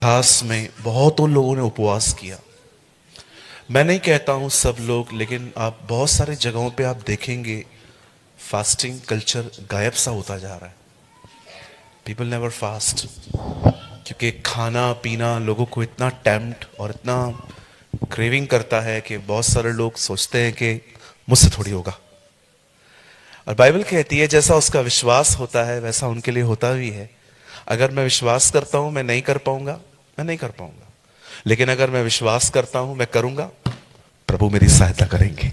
इतिहास में बहुतों लोगों ने उपवास किया। मैं नहीं कहता हूं सब लोग, लेकिन आप बहुत सारे जगहों पे आप देखेंगे फास्टिंग कल्चर गायब सा होता जा रहा है। पीपल नेवर फास्ट, क्योंकि खाना पीना लोगों को इतना टेम्प्ट और इतना क्रेविंग करता है कि बहुत सारे लोग सोचते हैं कि मुझसे थोड़ी होगा। और बाइबल कहती है जैसा उसका विश्वास होता है वैसा उनके लिए होता भी है। अगर मैं विश्वास करता हूं मैं नहीं कर पाऊंगा, मैं नहीं कर पाऊंगा, लेकिन अगर मैं विश्वास करता हूं मैं करूंगा, प्रभु मेरी सहायता करेंगे।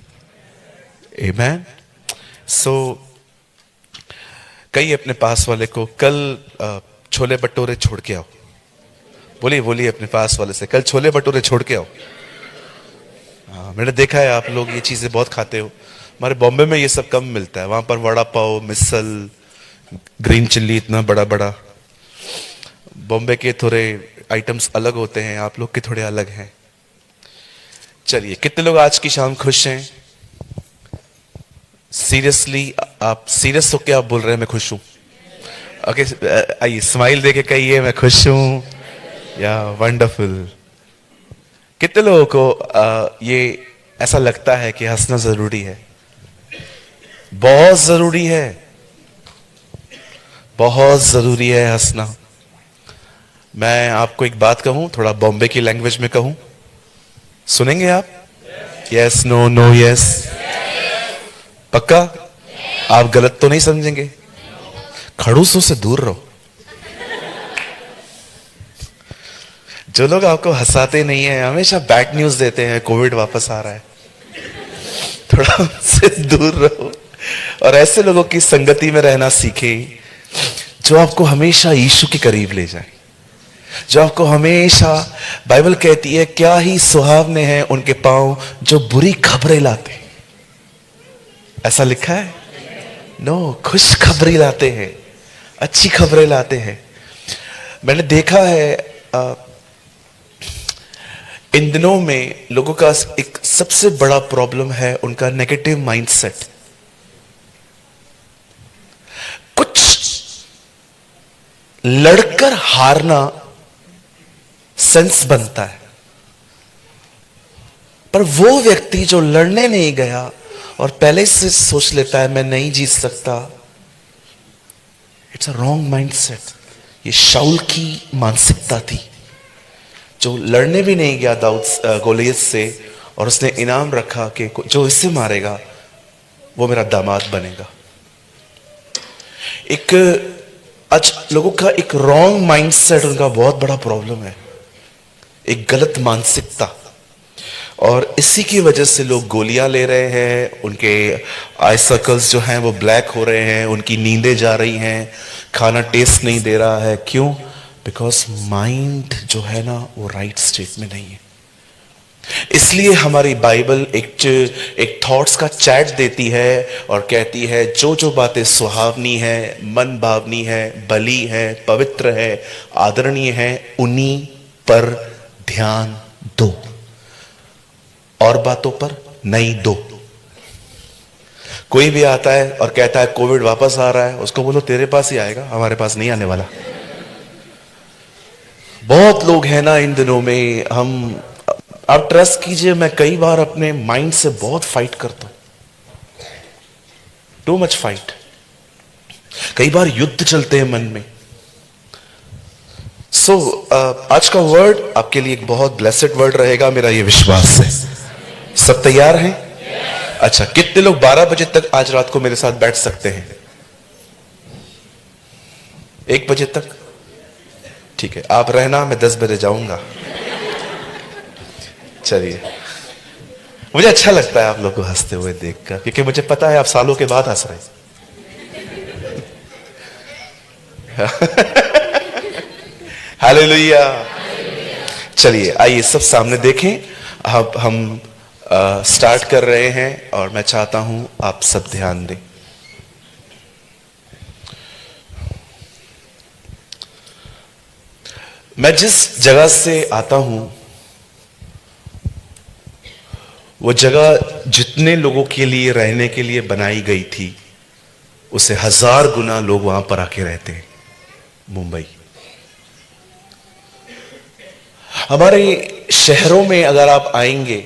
आमेन। सो कई अपने पास वाले को कल छोले भटूरे छोड़ के आओ। बोलिए बोलिए अपने पास वाले से, कल छोले भटूरे छोड़ के आओ। हाँ, मैंने देखा है आप लोग ये चीजें बहुत खाते हो। हमारे बॉम्बे में ये सब कम मिलता है। वहां पर वड़ा पाव, मिसल, ग्रीन चिल्ली इतना बड़ा बड़ा। बॉम्बे के थोड़े आइटम्स अलग होते हैं, आप लोग के थोड़े अलग हैं। चलिए, कितने लोग आज की शाम खुश हैं? सीरियसली, आप सीरियस होके आप बोल रहे हैं मैं खुश हूं? ओके, आइए स्माइल देके कहिए मैं खुश हूं। या वंडरफुल। कितने लोगों को ये ऐसा लगता है कि हंसना जरूरी है? बहुत जरूरी है, बहुत जरूरी है हंसना। मैं आपको एक बात कहूं, थोड़ा बॉम्बे की लैंग्वेज में कहूं, सुनेंगे आप? Yes, no, no, yes. पक्का? आप गलत तो नहीं समझेंगे? खड़ूसों से दूर रहो। जो लोग आपको हंसाते नहीं है, हमेशा बैड न्यूज देते हैं, कोविड वापस आ रहा है, थोड़ा उनसे दूर रहो और ऐसे लोगों की संगति में रहना सीखे जो आपको हमेशा यीशु के करीब ले जाए, जो आपको हमेशा, बाइबल कहती है क्या ही सुहावने हैं उनके पांव जो बुरी खबरें लाते। ऐसा लिखा है? नो, खुश खबरें लाते हैं, अच्छी खबरें लाते हैं। मैंने देखा है इन दिनों में लोगों का एक सबसे बड़ा प्रॉब्लम है उनका नेगेटिव माइंडसेट। कुछ लड़कर हारना सेंस बनता है, पर वो व्यक्ति जो लड़ने नहीं गया और पहले से सोच लेता है मैं नहीं जीत सकता, इट्स अ रॉन्ग माइंडसेट। ये शाऊल की मानसिकता थी, जो लड़ने भी नहीं गया दाऊद गोलियत से, और उसने इनाम रखा कि जो इसे मारेगा वो मेरा दामाद बनेगा। एक आज लोगों का एक रॉन्ग माइंडसेट उनका बहुत बड़ा प्रॉब्लम है, एक गलत मानसिकता, और इसी की वजह से लोग गोलियां ले रहे हैं, उनके आई सर्कल्स जो हैं वो ब्लैक हो रहे हैं, उनकी नींदें जा रही हैं, खाना टेस्ट नहीं दे रहा है। क्यों? बिकॉज माइंड जो है ना वो राइट स्टेट में नहीं है। इसलिए हमारी बाइबल एक थॉट्स का चैट देती है और कहती है जो जो बातें सुहावनी है, मन भावनी है, भली है, पवित्र है, आदरणीय है, उन्हीं पर ध्यान दो, और बातों पर नहीं दो। कोई भी आता है और कहता है कोविड वापस आ रहा है, उसको बोलो तेरे पास ही आएगा, हमारे पास नहीं आने वाला। बहुत लोग हैं ना इन दिनों में, हम, आप ट्रस्ट कीजिए, मैं कई बार अपने माइंड से बहुत फाइट करता हूं, टू मच फाइट। कई बार युद्ध चलते हैं मन में। आज का वर्ड आपके लिए एक बहुत ब्लेसेड वर्ड रहेगा, मेरा ये विश्वास है। सब तैयार हैं? अच्छा, कितने लोग 12 बजे तक आज रात को मेरे साथ बैठ सकते हैं? 1 बजे तक? ठीक है, आप रहना, मैं 10 बजे जाऊंगा। चलिए, मुझे अच्छा लगता है आप लोग को हंसते हुए देखकर, क्योंकि मुझे पता है आप सालों के बाद हंस रहे हैं। हालेलुया। चलिए आइए सब सामने देखें। अब हम स्टार्ट कर रहे हैं और मैं चाहता हूं आप सब ध्यान दें। मैं जिस जगह से आता हूं वो जगह जितने लोगों के लिए रहने के लिए बनाई गई थी, उसे 1000 गुना लोग वहां पर आके रहते हैं। मुंबई, हमारे शहरों में अगर आप आएंगे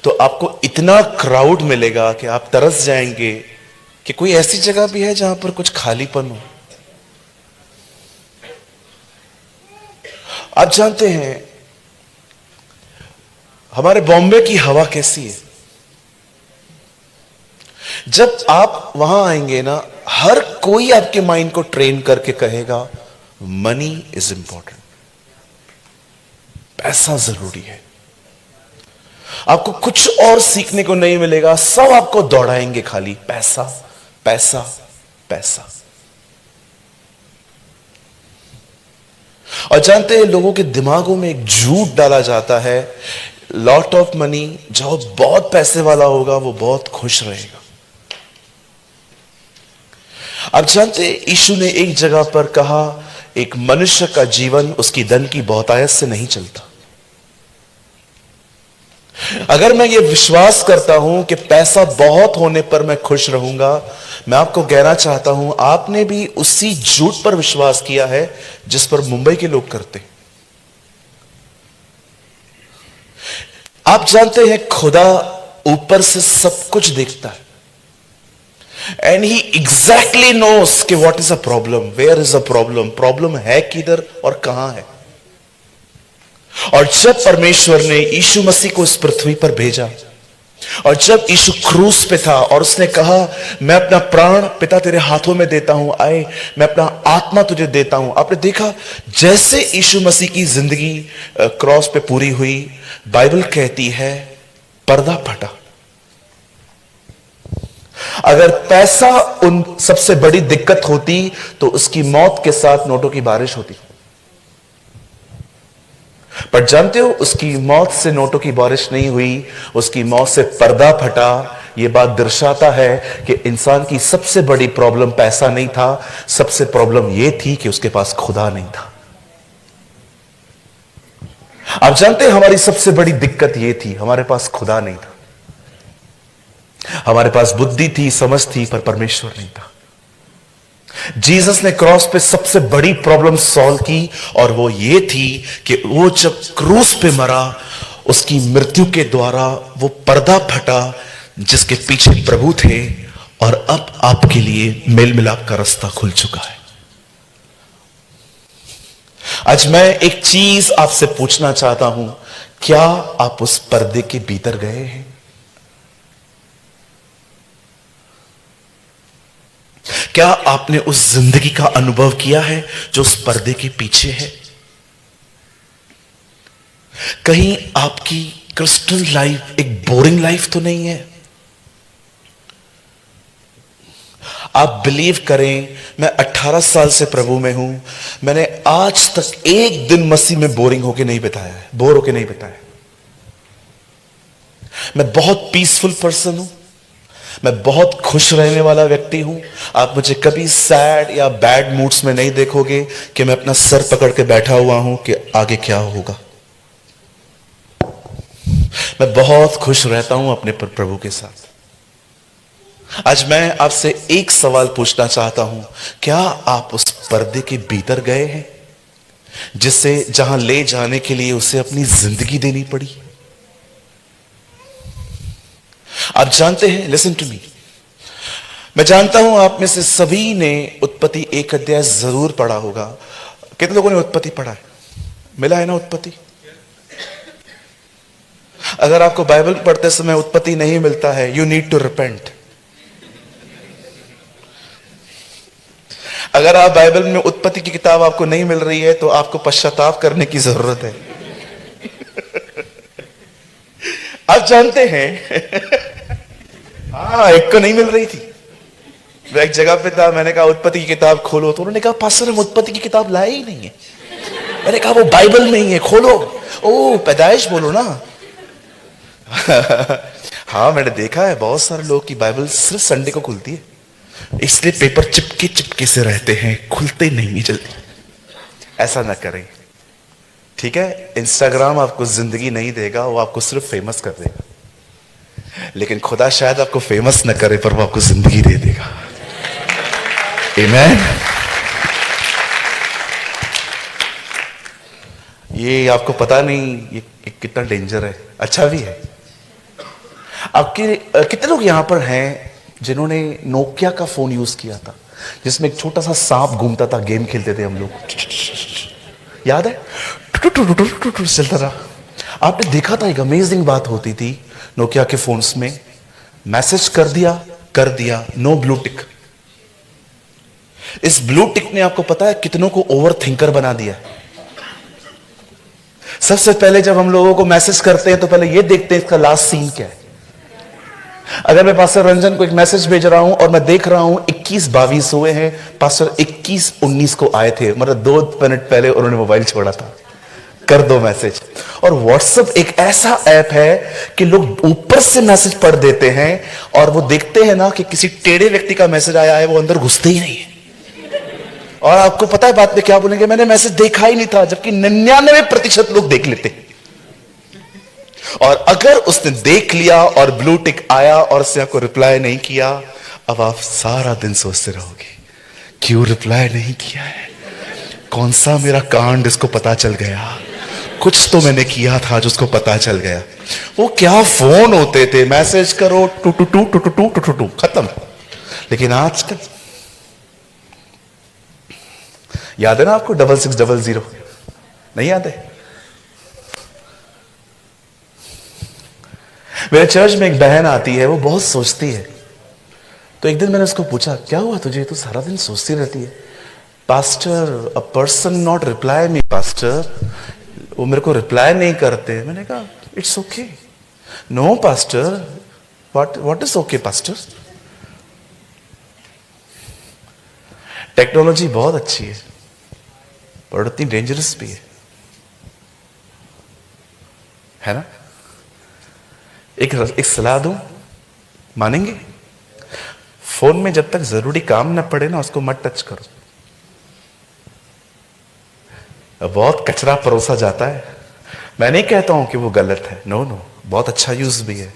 तो आपको इतना क्राउड मिलेगा कि आप तरस जाएंगे कि कोई ऐसी जगह भी है जहां पर कुछ खालीपन हो। आप जानते हैं हमारे बॉम्बे की हवा कैसी है? जब आप वहां आएंगे ना, हर कोई आपके माइंड को ट्रेन करके कहेगा मनी इज इंपॉर्टेंट, पैसा जरूरी है। आपको कुछ और सीखने को नहीं मिलेगा, सब आपको दौड़ाएंगे खाली पैसा पैसा पैसा। और जानते हैं लोगों के दिमागों में एक झूठ डाला जाता है, लॉट ऑफ मनी, जो बहुत पैसे वाला होगा वो बहुत खुश रहेगा। आप जानते हैं यीशु ने एक जगह पर कहा एक मनुष्य का जीवन उसकी धन की बहुतायत से नहीं चलता। अगर मैं ये विश्वास करता हूं कि पैसा बहुत होने पर मैं खुश रहूंगा, मैं आपको कहना चाहता हूं आपने भी उसी झूठ पर विश्वास किया है जिस पर मुंबई के लोग करते। आप जानते हैं खुदा ऊपर से सब कुछ देखता है एंड ही एग्जैक्टली नोस कि what is a problem, where is a problem, problem है किधर और कहां है। और जब परमेश्वर ने यीशु मसीह को इस पृथ्वी पर भेजा और जब यीशु क्रूस पे था और उसने कहा मैं अपना प्राण पिता तेरे हाथों में देता हूं, आए मैं अपना आत्मा तुझे देता हूं। आपने देखा जैसे यीशु मसीह की जिंदगी क्रॉस पे पूरी हुई, बाइबल कहती है पर्दा फटा। अगर पैसा उन सबसे बड़ी दिक्कत होती तो उसकी मौत के साथ नोटों की बारिश होती। पर जानते हो उसकी मौत से नोटों की बारिश नहीं हुई, उसकी मौत से पर्दा फटा। यह बात दर्शाता है कि इंसान की सबसे बड़ी प्रॉब्लम पैसा नहीं था, सबसे प्रॉब्लम यह थी कि उसके पास खुदा नहीं था। आप जानते हैं हमारी सबसे बड़ी दिक्कत यह थी, हमारे पास खुदा नहीं था। हमारे पास बुद्धि थी, समझ थी, पर परमेश्वर नहीं था। जीसस ने क्रॉस पे सबसे बड़ी प्रॉब्लम सॉल्व की और वो ये थी कि वो जब क्रूस पे मरा, उसकी मृत्यु के द्वारा वो पर्दा फटा जिसके पीछे प्रभु थे और अब आपके लिए मेल मिलाप का रास्ता खुल चुका है। आज मैं एक चीज आपसे पूछना चाहता हूं, क्या आप उस पर्दे के भीतर गए हैं? क्या आपने उस जिंदगी का अनुभव किया है जो उस पर्दे के पीछे है? कहीं आपकी क्रिस्चियन लाइफ एक बोरिंग लाइफ तो नहीं है? आप बिलीव करें, मैं 18 साल से प्रभु में हूं, मैंने आज तक एक दिन मसीह में बोरिंग होके नहीं बिताया है, बोर होके नहीं बिताया। मैं बहुत पीसफुल पर्सन हूं, मैं बहुत खुश रहने वाला व्यक्ति हूं। आप मुझे कभी सैड या बैड मूड्स में नहीं देखोगे कि मैं अपना सर पकड़ के बैठा हुआ हूं कि आगे क्या होगा। मैं बहुत खुश रहता हूं अपने प्रभु के साथ। आज मैं आपसे एक सवाल पूछना चाहता हूं, क्या आप उस पर्दे के भीतर गए हैं जिसे जहां ले जाने के लिए उसे अपनी जिंदगी देनी पड़ी? आप जानते हैं, लिसन टू मी, मैं जानता हूं आप में से सभी ने उत्पत्ति 1 अध्याय जरूर पढ़ा होगा। कितने लोगों ने उत्पत्ति पढ़ा है? मिला है ना उत्पत्ति? अगर आपको बाइबल पढ़ते समय उत्पत्ति नहीं मिलता है, यू नीड टू रिपेंट। अगर आप बाइबल में उत्पत्ति की किताब आपको नहीं मिल रही है तो आपको पश्चाताप करने की जरूरत है। आप जानते हैं हाँ, एक को नहीं मिल रही थी। मैं एक जगह पे था, मैंने कहा उत्पत्ति की किताब खोलो, तो उन्होंने कहा पास्टर हम उत्पत्ति की किताब लाए ही नहीं है। मैंने कहा वो बाइबल में ही है, खोलो। ओ पैदाइश बोलो ना। हाँ, मैंने देखा है बहुत सारे लोग की बाइबल सिर्फ संडे को खुलती है, इसलिए पेपर चिपके चिपके से रहते हैं, खुलते नहीं जल्दी। ऐसा ना करें, ठीक है? इंस्टाग्राम आपको जिंदगी नहीं देगा, वो आपको सिर्फ फेमस कर देगा। लेकिन खुदा शायद आपको फेमस न करे पर वो आपको जिंदगी दे देगा। आमीन। ये आपको पता नहीं ये कितना डेंजर है, अच्छा भी है। आपके कितने लोग यहां पर हैं जिन्होंने नोकिया का फोन यूज किया था, जिसमें एक छोटा सा सांप घूमता था, गेम खेलते थे हम लोग, याद है? चलता था। आपने देखा था एक अमेजिंग बात होती थी नोकिया के फोन्स में, मैसेज कर दिया नो ब्लू टिक। इस ब्लू टिक ने आपको पता है कितनों को ओवर थिंकर बना दिया। सबसे पहले जब हम लोगों को मैसेज करते हैं तो पहले ये देखते हैं इसका लास्ट सीन क्या है। अगर मैं पास्टर रंजन को एक मैसेज भेज रहा हूं और मैं देख रहा हूं 21-22 हुए हैं, पास्टर 21-19 को आए थे, मतलब 2 मिनट पहले उन्होंने मोबाइल छोड़ा था, कर दो मैसेज। और व्हाट्सएप एक ऐसा ऐप है कि लोग ऊपर से मैसेज पढ़ देते हैं और वो देखते हैं ना कि किसी टेढ़े व्यक्ति का मैसेज आया है, वो अंदर घुसते ही नहीं है। और आपको पता है बात में क्या बोलेंगे, मैंने मैसेज देखा ही नहीं था, जबकि 99% लोग देख लेते हैं। और अगर उसने देख लिया और ब्लू टिक आया और उसने आपको रिप्लाई नहीं किया, अब आप सारा दिन सोचते रहोगे क्यों रिप्लाई नहीं किया है, कौन सा मेरा कांड इसको पता चल गया, कुछ तो मैंने किया था जो उसको पता चल गया। वो क्या फोन होते थे, मैसेज करो टू टू टू टू टू टू टू टू खत्म। लेकिन आजकल याद है ना आपको 6600 नहीं याद है? मेरे चर्च में एक बहन आती है, वो बहुत सोचती है। तो एक दिन मैंने उसको पूछा क्या हुआ तुझे, तू सारा दिन सोचती रहती है? Pastor a person not reply me pastor, वो मेरे को रिप्लाई नहीं करते। मैंने कहा it's okay. No pastor, what is okay pastor? Technology बहुत अच्छी है पर उतनी डेंजरस भी है ना? एक सलाह दूं, मानेंगे? फोन में जब तक जरूरी काम ना पड़े ना, उसको मत टच करो। बहुत कचरा परोसा जाता है। मैं नहीं कहता हूं कि वो गलत है, नो, बहुत अच्छा यूज भी है।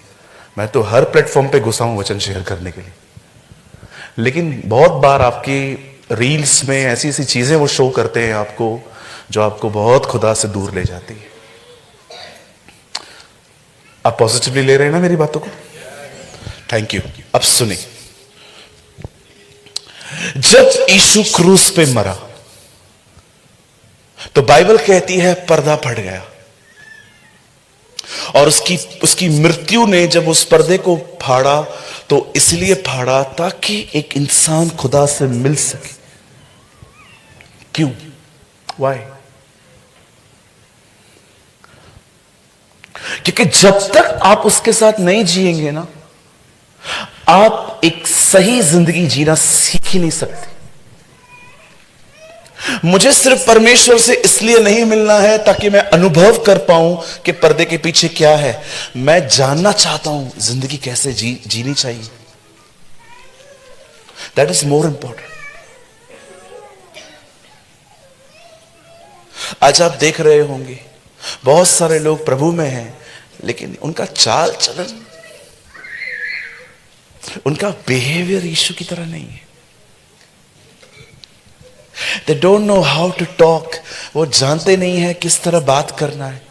मैं तो हर प्लेटफॉर्म पे घुसा हूं वचन शेयर करने के लिए। लेकिन बहुत बार आपकी रील्स में ऐसी ऐसी चीजें वो शो करते हैं आपको, जो आपको बहुत खुदा से दूर ले जाती है। आप पॉजिटिवली ले रहे हैं ना मेरी बातों को? Thank you. अब सुनिए, जब यीशु क्रूस पे मरा तो बाइबल कहती है पर्दा फट गया, और उसकी मृत्यु ने जब उस पर्दे को फाड़ा तो इसलिए फाड़ा ताकि एक इंसान खुदा से मिल सके। क्यों? वाई? क्योंकि जब तक आप उसके साथ नहीं जिएंगे ना, आप एक सही जिंदगी जीना सीख ही नहीं सकते। मुझे सिर्फ परमेश्वर से इसलिए नहीं मिलना है ताकि मैं अनुभव कर पाऊं कि पर्दे के पीछे क्या है। मैं जानना चाहता हूं जिंदगी कैसे जीनी चाहिए। That is more important. आज आप देख रहे होंगे बहुत सारे लोग प्रभु में हैं, लेकिन उनका चाल चलन, उनका बिहेवियर यीशु की तरह नहीं है। They don't know how to talk. वो जानते नहीं है किस तरह बात करना है,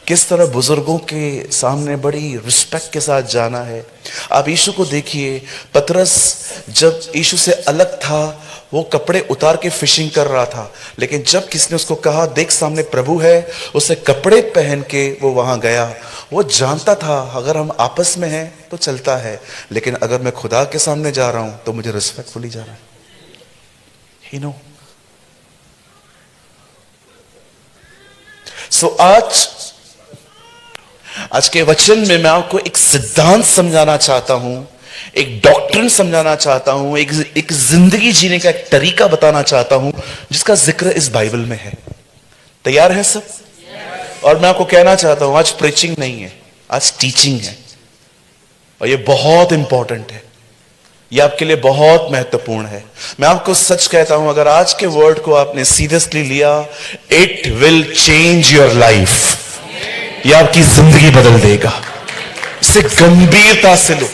किस तरह बुजुर्गों के सामने बड़ी रिस्पेक्ट के साथ जाना है। आप यीशु को देखिए, पतरस जब यीशु से अलग था वो कपड़े उतार के फिशिंग कर रहा था, लेकिन जब किसने उसको कहा देख सामने प्रभु है, उसे कपड़े पहन के वो वहां गया। वो जानता था अगर हम आपस में हैं तो चलता है, लेकिन अगर मैं खुदा के सामने जा रहा हूं तो मुझे रिस्पेक्टफुली जाना है। You know? सो आज के वचन में मैं आपको एक सिद्धांत समझाना चाहता हूं, एक डॉक्ट्रिन समझाना चाहता हूं, एक जिंदगी जीने का एक तरीका बताना चाहता हूं जिसका जिक्र इस बाइबल में है। तैयार हैं सब? और मैं आपको कहना चाहता हूं आज प्रीचिंग नहीं है, आज टीचिंग है, और ये बहुत इंपॉर्टेंट है, ये आपके लिए बहुत महत्वपूर्ण है। मैं आपको सच कहता हूं, अगर आज के वर्ड को आपने सीरियसली लिया, it will change your life. ये आपकी जिंदगी बदल देगा। इसे गंभीरता से लो,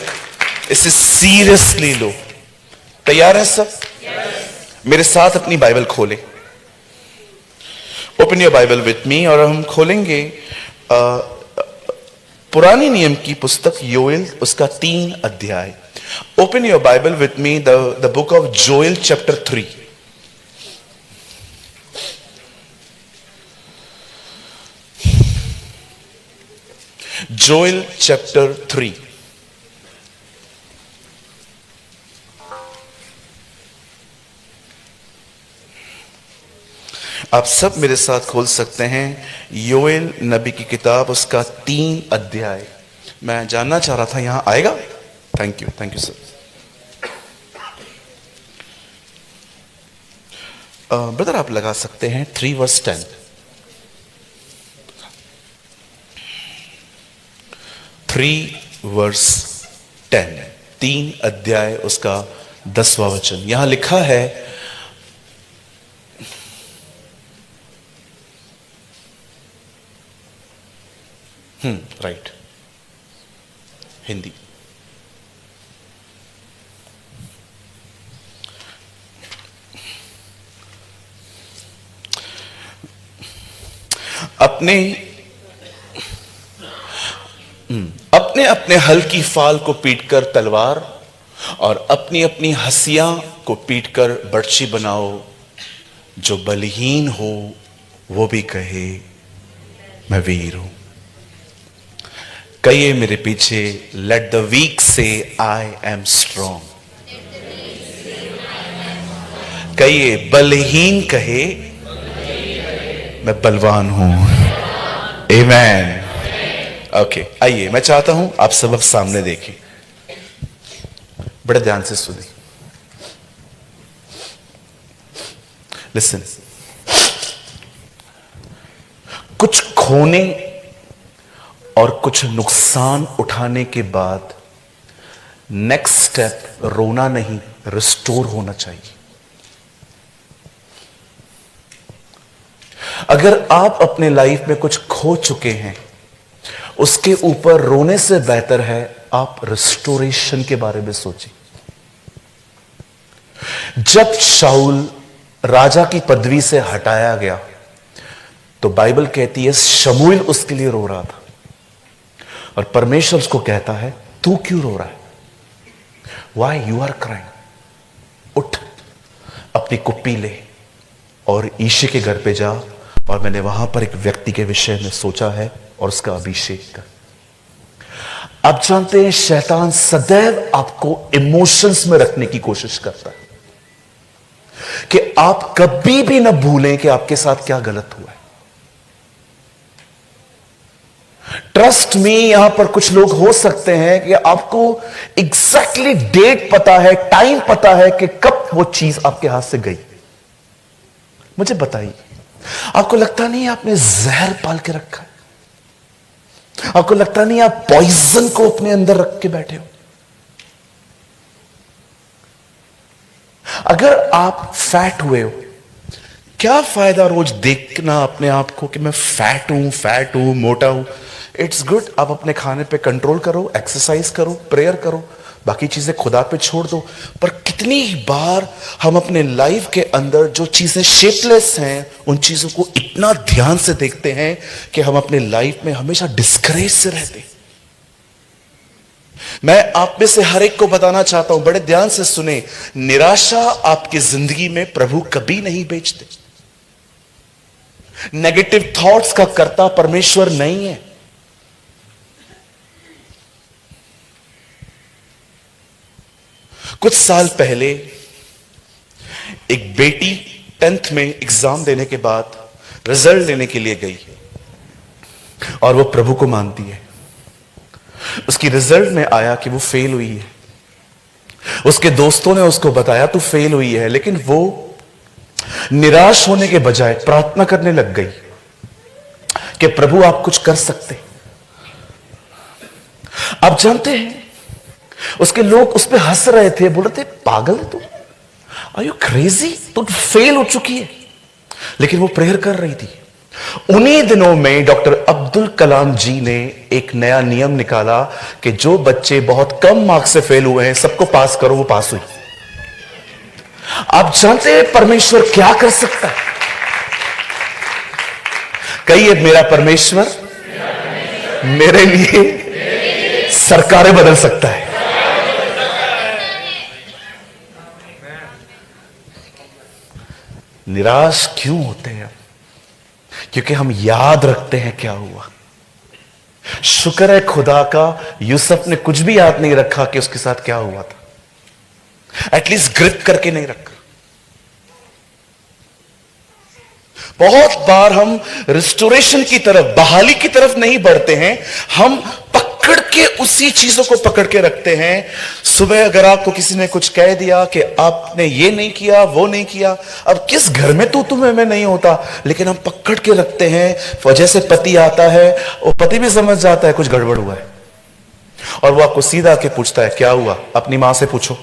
इसे सीरियसली लो। तैयार है सब? मेरे साथ अपनी बाइबल खोले open your Bible with me और हम खोलेंगे पुरानी नियम की पुस्तक योएल, उसका 3 अध्याय। Open your Bible with me the book of Joel chapter 3। Joel chapter 3। आप सब मेरे साथ खोल सकते हैं योएल नबी की किताब, उसका 3 अध्याय। मैं जानना चाह रहा था यहां आएगा। Thank you sir. ब्रदर आप लगा सकते हैं 3 वर्स 10। 3 वर्स 10, 3 अध्याय उसका 10वां वचन। यहां लिखा है, राइट, हिंदी। अपने अपने हल की फाल को पीटकर तलवार और अपनी अपनी हंसियां को पीटकर बर्छी बनाओ। जो बलहीन हो वो भी कहे मैं वीर हूं। कहिए मेरे पीछे, लेट द वीक से आई एम स्ट्रॉन्ग। कहिए बलहीन कहे मैं बलवान हूं। आमेन। ओके, आइए मैं चाहता हूं आप सब अब सामने देखें, बड़े ध्यान से सुनिए। लिसन। कुछ खोने और कुछ नुकसान उठाने के बाद नेक्स्ट स्टेप रोना नहीं, रिस्टोर होना चाहिए। अगर आप अपने लाइफ में कुछ खो चुके हैं, उसके ऊपर रोने से बेहतर है आप रिस्टोरेशन के बारे में सोचिए। जब शाऊल राजा की पदवी से हटाया गया तो बाइबल कहती है शमूएल उसके लिए रो रहा था और परमेश्वर उसको कहता है तू क्यों रो रहा है? Why you are crying? उठ, अपनी कुप्पी ले और ईशे के घर पे जा और मैंने वहां पर एक व्यक्ति के विषय में सोचा है और उसका अभिषेक कर। आप जानते हैं शैतान सदैव आपको इमोशंस में रखने की कोशिश करता है कि आप कभी भी ना भूलें कि आपके साथ क्या गलत हुआ है। ट्रस्ट मी, यहां पर कुछ लोग हो सकते हैं कि आपको एग्जैक्टली डेट पता है, टाइम पता है कि कब वो चीज आपके हाथ से गई। मुझे बताइए, आपको लगता नहीं आपने जहर पाल के रखा है? आपको लगता नहीं आप पॉइजन को अपने अंदर रख के बैठे हो? अगर आप फैट हुए हो, क्या फायदा रोज देखना अपने आप को कि मैं फैट हूं, मोटा हूं। इट्स गुड, आप अपने खाने पे कंट्रोल करो, एक्सरसाइज करो, प्रेयर करो, बाकी चीजें खुदा पे छोड़ दो। पर कितनी बार हम अपने लाइफ के अंदर जो चीजें शेपलेस हैं उन चीजों को इतना ध्यान से देखते हैं कि हम अपने लाइफ में हमेशा डिस्करेज से रहते हैं। मैं आप में से हर एक को बताना चाहता हूं, बड़े ध्यान से सुने, निराशा आपकी जिंदगी में प्रभु कभी नहीं बेचते। नेगेटिव थॉट्स का कर्ता परमेश्वर नहीं है। कुछ साल पहले एक बेटी 10th में एग्जाम देने के बाद रिजल्ट लेने के लिए गई और वो प्रभु को मानती है। उसकी रिजल्ट में आया कि वो फेल हुई है। उसके दोस्तों ने उसको बताया तू फेल हुई है, लेकिन वो निराश होने के बजाय प्रार्थना करने लग गई कि प्रभु आप कुछ कर सकते। आप जानते हैं उसके लोग उस पर हंस रहे थे, बोल रहे थे पागल है तू, आर यू क्रेजी, तू फेल हो चुकी है। लेकिन वो प्रेयर कर रही थी। उन्हीं दिनों में डॉक्टर अब्दुल कलाम जी ने एक नया नियम निकाला कि जो बच्चे बहुत कम मार्क्स से फेल हुए हैं सबको पास करो। वो पास हुई। आप जानते हैं परमेश्वर क्या कर सकता है? कहिए, मेरा परमेश्वर मेरे लिए सरकारें बदल सकता है। निराश क्यों होते हैं? क्योंकि हम याद रखते हैं क्या हुआ। शुक्र है खुदा का, यूसुफ ने कुछ भी याद नहीं रखा कि उसके साथ क्या हुआ था। एटलीस्ट ग्रिप करके नहीं रखा। बहुत बार हम रिस्टोरेशन की तरफ, बहाली की तरफ नहीं बढ़ते हैं, हम पकड़ के उसी चीजों को पकड़ के रखते हैं। सुबह अगर आपको किसी ने कुछ कह दिया कि आपने ये नहीं किया, वो नहीं किया, अब किस घर में तू तुम्हें में नहीं होता, लेकिन हम पकड़ के रखते हैं। वजह से पति आता है और पति भी समझ जाता है कुछ गड़बड़ हुआ है, और वो आपको सीधा के पूछता है क्या हुआ। अपनी मां से पूछो,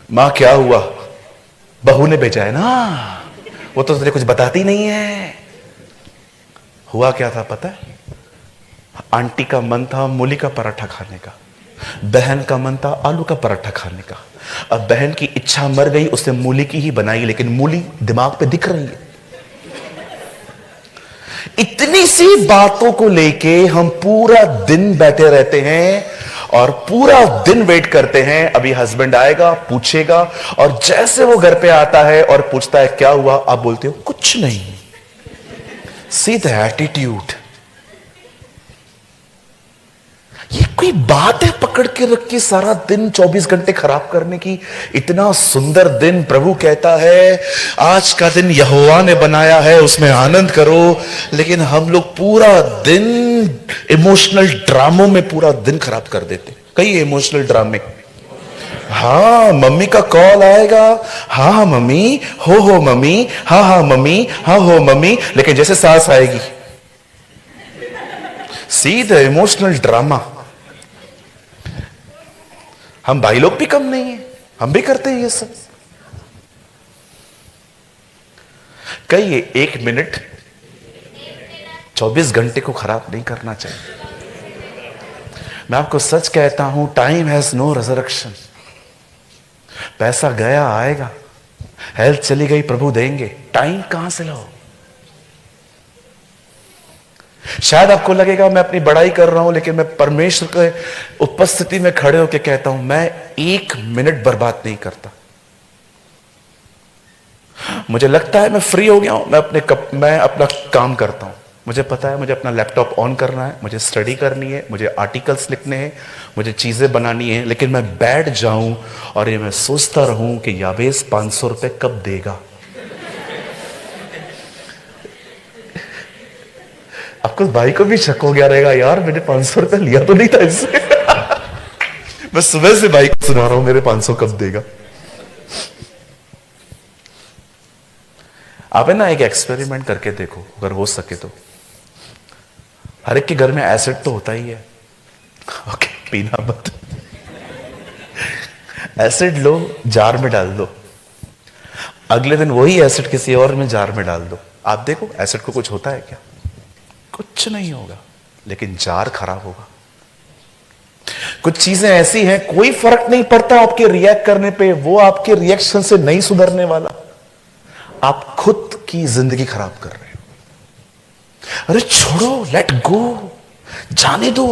मां क्या हुआ? बहू ने भेजा है ना, वो तो तुझे कुछ बताती नहीं है। हुआ क्या था पता है? आंटी का मन था मूली का पराठा खाने का, बहन का मन था आलू का पराठा खाने का। अब बहन की इच्छा मर गई, उसने मूली की ही बनाई, लेकिन मूली दिमाग पे दिख रही है। इतनी सी बातों को लेके हम पूरा दिन बैठे रहते हैं और पूरा दिन वेट करते हैं, अभी हस्बैंड आएगा, पूछेगा, और जैसे वो घर पे आता है और पूछता है क्या हुआ, आप बोलते हो कुछ नहीं। See the attitude. ये कोई बात है पकड़ के रख के सारा दिन 24 घंटे खराब करने की? इतना सुंदर दिन प्रभु कहता है आज का दिन यहोवा ने बनाया है, उसमें आनंद करो। लेकिन हम लोग पूरा दिन इमोशनल ड्रामों में पूरा दिन खराब कर देते। कई इमोशनल ड्रामे, हाँ मम्मी का कॉल आएगा, हाँ हाँ मम्मी, हो मम्मी, हाँ हाँ मम्मी, हाँ हो मम्मी, लेकिन जैसे सास आएगी, सी द इमोशनल ड्रामा। हम भाई लोग भी कम नहीं है, हम भी करते हैं ये सब। कहिए, 1 मिनट 24 घंटे को खराब नहीं करना चाहिए। मैं आपको सच कहता हूं, टाइम हैज नो रिजरेक्शन। पैसा गया आएगा, हेल्थ चली गई प्रभु देंगे, टाइम कहां से लाओ? शायद आपको लगेगा मैं अपनी बड़ाई कर रहा हूं, लेकिन मैं परमेश्वर के उपस्थिति में खड़े होकर कहता हूं, मैं 1 मिनट बर्बाद नहीं करता। मुझे लगता है मैं फ्री हो गया हूं, मैं अपना काम करता हूं। मुझे पता है मुझे अपना लैपटॉप ऑन करना है, मुझे स्टडी करनी है, मुझे आर्टिकल्स लिखने हैं, मुझे चीजें बनानी है, लेकिन मैं बैठ जाऊं और ये मैं सोचता रहूं कि यावेस 500 रुपए कब देगा। आपको भाई को भी शक हो गया रहेगा, यार मैंने 500 रुपए लिया तो नहीं था इससे। मैं सुबह से भाई को सुना रहा हूं मेरे 500 कब देगा। आप है ना एक एक्सपेरिमेंट करके देखो, अगर हो सके तो। हर एक के घर में एसिड तो होता ही है, ओके, पीना मत। एसिड लो, जार में डाल दो, अगले दिन वही एसिड किसी और में जार में डाल दो। आप देखो एसिड को कुछ होता है क्या? कुछ नहीं होगा, लेकिन जार खराब होगा। कुछ चीजें ऐसी हैं, कोई फर्क नहीं पड़ता आपके रिएक्ट करने पे, वो आपके रिएक्शन से नहीं सुधरने वाला। आप खुद की जिंदगी खराब कर रहे हो। अरे छोड़ो, लेट गो, जाने दो।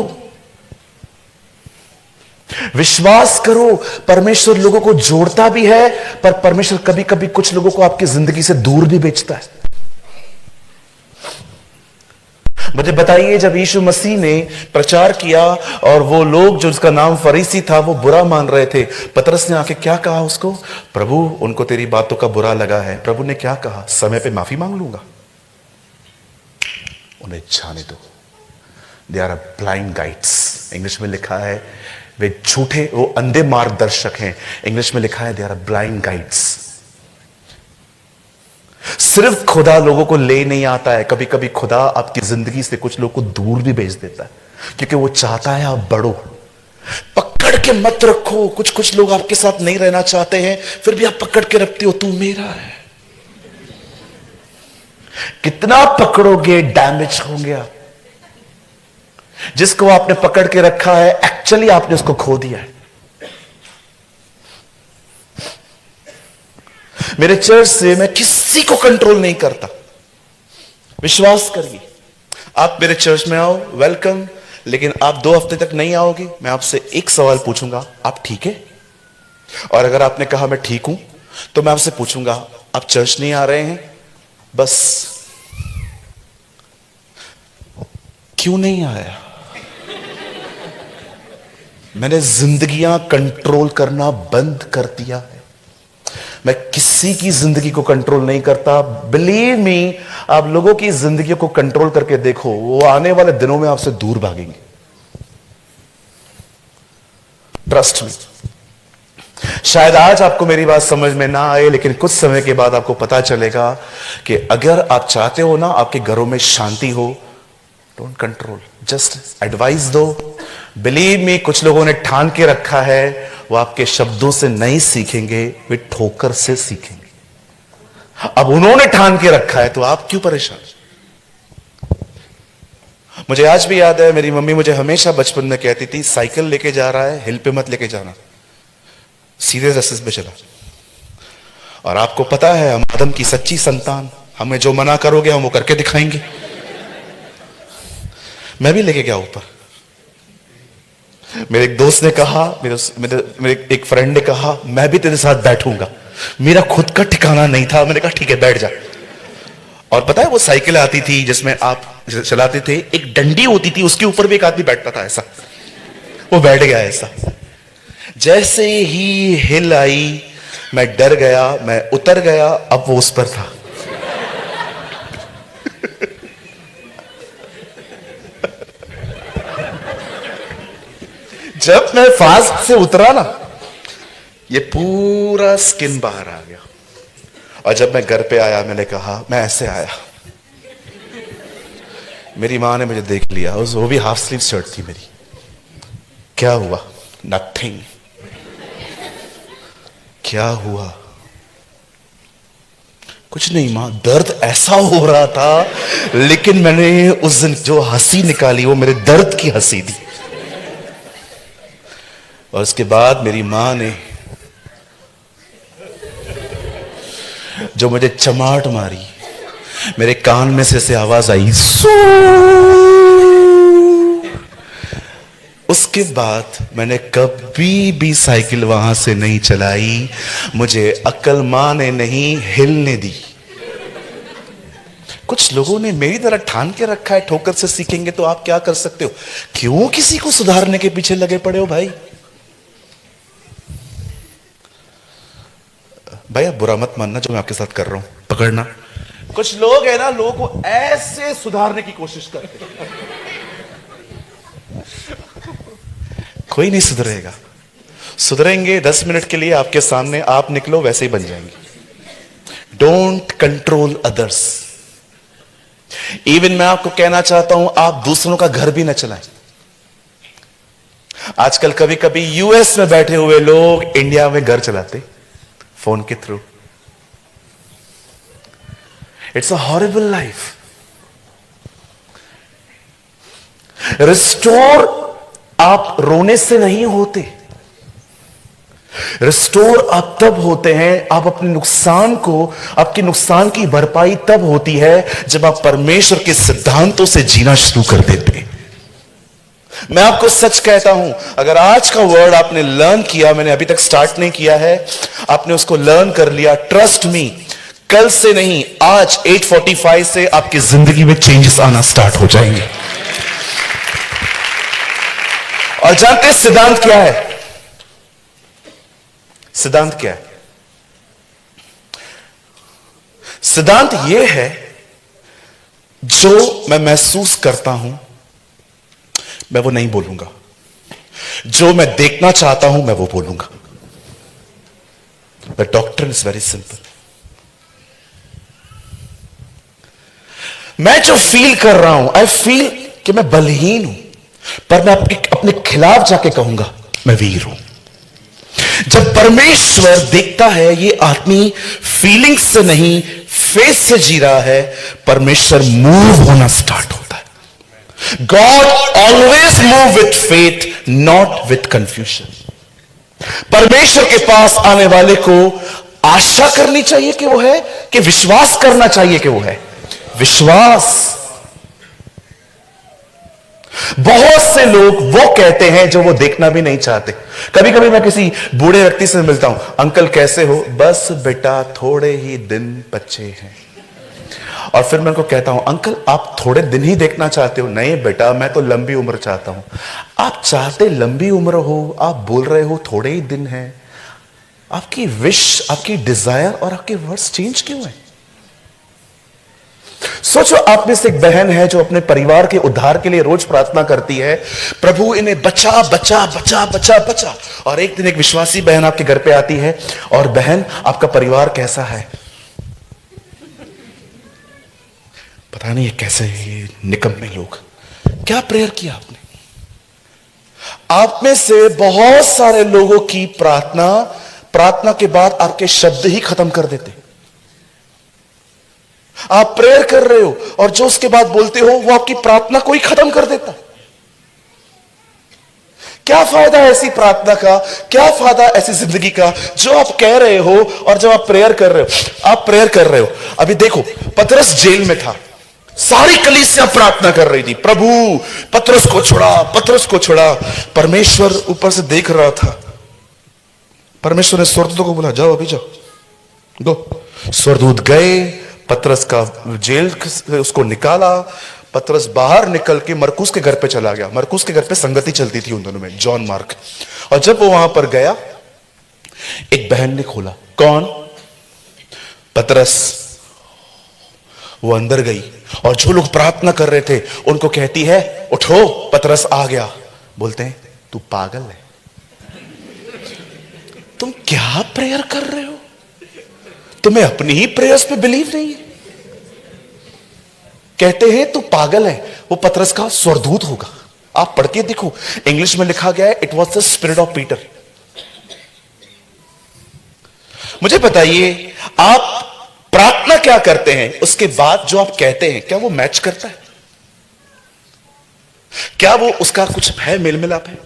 विश्वास करो, परमेश्वर लोगों को जोड़ता भी है, पर परमेश्वर कभी कभी कुछ लोगों को आपकी जिंदगी से दूर भी भेजता है। मुझे बताइए, जब यीशु मसीह ने प्रचार किया और वो लोग जो उसका नाम फरीसी था वो बुरा मान रहे थे, पतरस ने आके क्या कहा उसको? प्रभु, उनको तेरी बातों का बुरा लगा है। प्रभु ने क्या कहा? समय पे माफी मांग लूंगा, उन्हें जाने दो। They are blind guides. English में लिखा है वे झूठे, वो अंधे मार्गदर्शक हैं। इंग्लिश में लिखा है दे आर ब्लाइंड गाइड्स। सिर्फ खुदा लोगों को ले नहीं आता है, कभी कभी खुदा आपकी जिंदगी से कुछ लोगों को दूर भी भेज देता है, क्योंकि वो चाहता है आप बढ़ो। पकड़ के मत रखो। कुछ लोग आपके साथ नहीं रहना चाहते हैं, फिर भी आप पकड़ के रखते हो, तू मेरा है। कितना पकड़ोगे, डैमेज होंगे आप। जिसको आपने पकड़ के रखा है, एक्चुअली आपने उसको खो दिया है। मेरे चर्च से मैं किसी को कंट्रोल नहीं करता, विश्वास करिए। आप मेरे चर्च में आओ, वेलकम, लेकिन आप 2 हफ्ते तक नहीं आओगे, मैं आपसे एक सवाल पूछूंगा, आप ठीक है? और अगर आपने कहा मैं ठीक हूं, तो मैं आपसे पूछूंगा आप चर्च नहीं आ रहे हैं, बस क्यों नहीं आया? मैंने जिंदगियां कंट्रोल करना बंद कर दिया है। मैं किसी की जिंदगी को कंट्रोल नहीं करता। बिलीव मी, आप लोगों की जिंदगी को कंट्रोल करके देखो, वो आने वाले दिनों में आपसे दूर भागेंगे। Trust me. शायद आज आपको मेरी बात समझ में ना आए, लेकिन कुछ समय के बाद आपको पता चलेगा कि अगर आप चाहते हो ना आपके घरों में शांति हो, डोंट कंट्रोल, जस्ट एडवाइस दो। बिलीव मी, कुछ लोगों ने ठान के रखा है वो आपके शब्दों से नहीं सीखेंगे, वे ठोकर से सीखेंगे। अब उन्होंने ठान के रखा है तो आप क्यों परेशान? मुझे आज भी याद है, मेरी मम्मी मुझे हमेशा बचपन में कहती थी, साइकिल लेके जा रहा है हिल पे मत लेके जाना, सीधे रास्ते पे चला। और आपको पता है हम आदम की सच्ची संतान, हमें जो मना करोगे हम वो करके दिखाएंगे। मैं भी लेके गया ऊपर। मेरे एक दोस्त ने कहा, मेरे एक फ्रेंड ने कहा मैं भी तेरे साथ बैठूंगा। मेरा खुद का ठिकाना नहीं था, मैंने कहा ठीक है बैठ जा। और पता है वो साइकिल आती थी जिसमें आप चलाते थे, एक डंडी होती थी, उसके ऊपर भी एक आदमी बैठता था ऐसा, वो बैठ गया ऐसा। जैसे ही हिल आई मैं डर गया, मैं उतर गया, अब वो उस पर था। जब मैं फास्ट से उतरा ना, ये पूरा स्किन बाहर आ गया। और जब मैं घर पे आया मैंने कहा मैं ऐसे आया। मेरी मां ने मुझे देख लिया, वो भी हाफ स्लीव शर्ट थी मेरी। क्या हुआ? नथिंग। क्या हुआ? कुछ नहीं मां, दर्द ऐसा हो रहा था, लेकिन मैंने उस दिन जो हंसी निकाली वो मेरे दर्द की हंसी थी। और उसके बाद मेरी मां ने जो मुझे चमाट मारी, मेरे कान में से आवाज आई सू। उसके बाद मैंने कभी भी साइकिल वहां से नहीं चलाई। मुझे अक्ल मां ने नहीं हिलने दी। कुछ लोगों ने मेरी तरह ठान के रखा है ठोकर से सीखेंगे, तो आप क्या कर सकते हो? क्यों किसी को सुधारने के पीछे लगे पड़े हो भाई? भाई आप बुरा मत मानना जो मैं आपके साथ कर रहा हूं, पकड़ना। कुछ लोग है ना, लोगों को ऐसे सुधारने की कोशिश करते हैं। कोई नहीं सुधरेगा। सुधरेंगे 10 मिनट के लिए आपके सामने, आप निकलो वैसे ही बन जाएंगे। Don't control others. इवन मैं आपको कहना चाहता हूं, आप दूसरों का घर भी न चलाएं। आजकल कभी कभी यूएस में बैठे हुए लोग इंडिया में घर चलाते फोन के through. It's a horrible life. Restore आप रोने से नहीं होते। रिस्टोर आप तब होते हैं, आप अपने नुकसान को, आपके नुकसान की भरपाई तब होती है जब आप परमेश्वर के सिद्धांतों से जीना शुरू कर देते हैं। मैं आपको सच कहता हूं, अगर आज का वर्ड आपने लर्न किया, मैंने अभी तक स्टार्ट नहीं किया है, आपने उसको लर्न कर लिया, ट्रस्ट मी, कल से नहीं आज 8:45 से आपकी जिंदगी में चेंजेस आना स्टार्ट हो जाएंगे। और जानते हैं सिद्धांत क्या है? सिद्धांत क्या है? सिद्धांत यह है, जो मैं महसूस करता हूं मैं वो नहीं बोलूंगा, जो मैं देखना चाहता हूं मैं वो बोलूंगा। The doctrine is very simple. मैं जो फील कर रहा हूं, आई फील कि मैं बलहीन हूं, पर मैं अपने खिलाफ जाके कहूंगा मैं वीर हूं। जब परमेश्वर देखता है ये आदमी फीलिंग्स से नहीं फेथ से जी रहा है, परमेश्वर मूव होना स्टार्ट होता है। God always move with faith, not with confusion. परमेश्वर के पास आने वाले को आशा करनी चाहिए कि वो है, कि विश्वास करना चाहिए कि वो है। विश्वास। बहुत से लोग वो कहते हैं जो वो देखना भी नहीं चाहते। कभी कभी मैं किसी बूढ़े व्यक्ति से मिलता हूं, अंकल कैसे हो? बस बेटा थोड़े ही दिन बचे हैं। और फिर मैं उनको कहता हूं, अंकल आप थोड़े दिन ही देखना चाहते हो? नहीं बेटा, मैं तो लंबी उम्र चाहता हूं। आप चाहते लंबी उम्र हो, आप बोल रहे हो थोड़े ही दिन हैं। आपकी विश, आपकी डिजायर और आपके वर्ड्स चेंज क्यों है? सोचो, आप में से एक बहन है जो अपने परिवार के उद्धार के लिए रोज प्रार्थना करती है, प्रभु इन्हें बचा बचा बचा बचा बचा। और एक दिन एक विश्वासी बहन आपके घर पे आती है, और बहन आपका परिवार कैसा है? पता नहीं ये कैसे ये निकम्मे लोग। क्या प्रेयर किया आपने? आप में से बहुत सारे लोगों की प्रार्थना के बाद आपके शब्द ही खत्म कर देते। आप प्रेयर कर रहे हो और जो उसके बाद बोलते हो वो आपकी प्रार्थना को ही खत्म कर देता। क्या फायदा है ऐसी प्रार्थना का? क्या फायदा ऐसी जिंदगी का जो आप कह रहे हो और जब आप प्रेयर कर रहे हो? आप प्रेयर कर रहे हो। अभी देखो, पतरस जेल में था, सारी कलीसिया प्रार्थना कर रही थी, प्रभु पतरस को छुड़ा, पतरस को छुड़ा। परमेश्वर ऊपर से देख रहा था। परमेश्वर ने स्वर्गदूतों को बोला, जाओ अभी जाओ, गो। स्वर्गदूत गए, पतरस का जेल से उसको निकाला। पतरस बाहर निकल के मरकुस के घर पे चला गया। मरकुस के घर पे संगति चलती थी उन दोनों में, जॉन मार्क। और जब वो वहां पर गया, एक बहन ने खोला। कौन? पतरस। वो अंदर गई और जो लोग प्रार्थना कर रहे थे उनको कहती है, उठो पतरस आ गया। बोलते हैं, तू पागल है, तुम क्या प्रेयर कर रहे हो? तुम्हें अपनी ही प्रेयर्स पे बिलीव नहीं है। कहते हैं तू पागल है। वो पतरस का स्वर्गदूत होगा। आप पढ़ के देखो, इंग्लिश में लिखा गया है, it was the spirit of Peter. मुझे बताइए, आप प्रार्थना क्या करते हैं, उसके बाद जो आप कहते हैं क्या वो मैच करता है? क्या वो उसका कुछ है, मेल मिलाप है?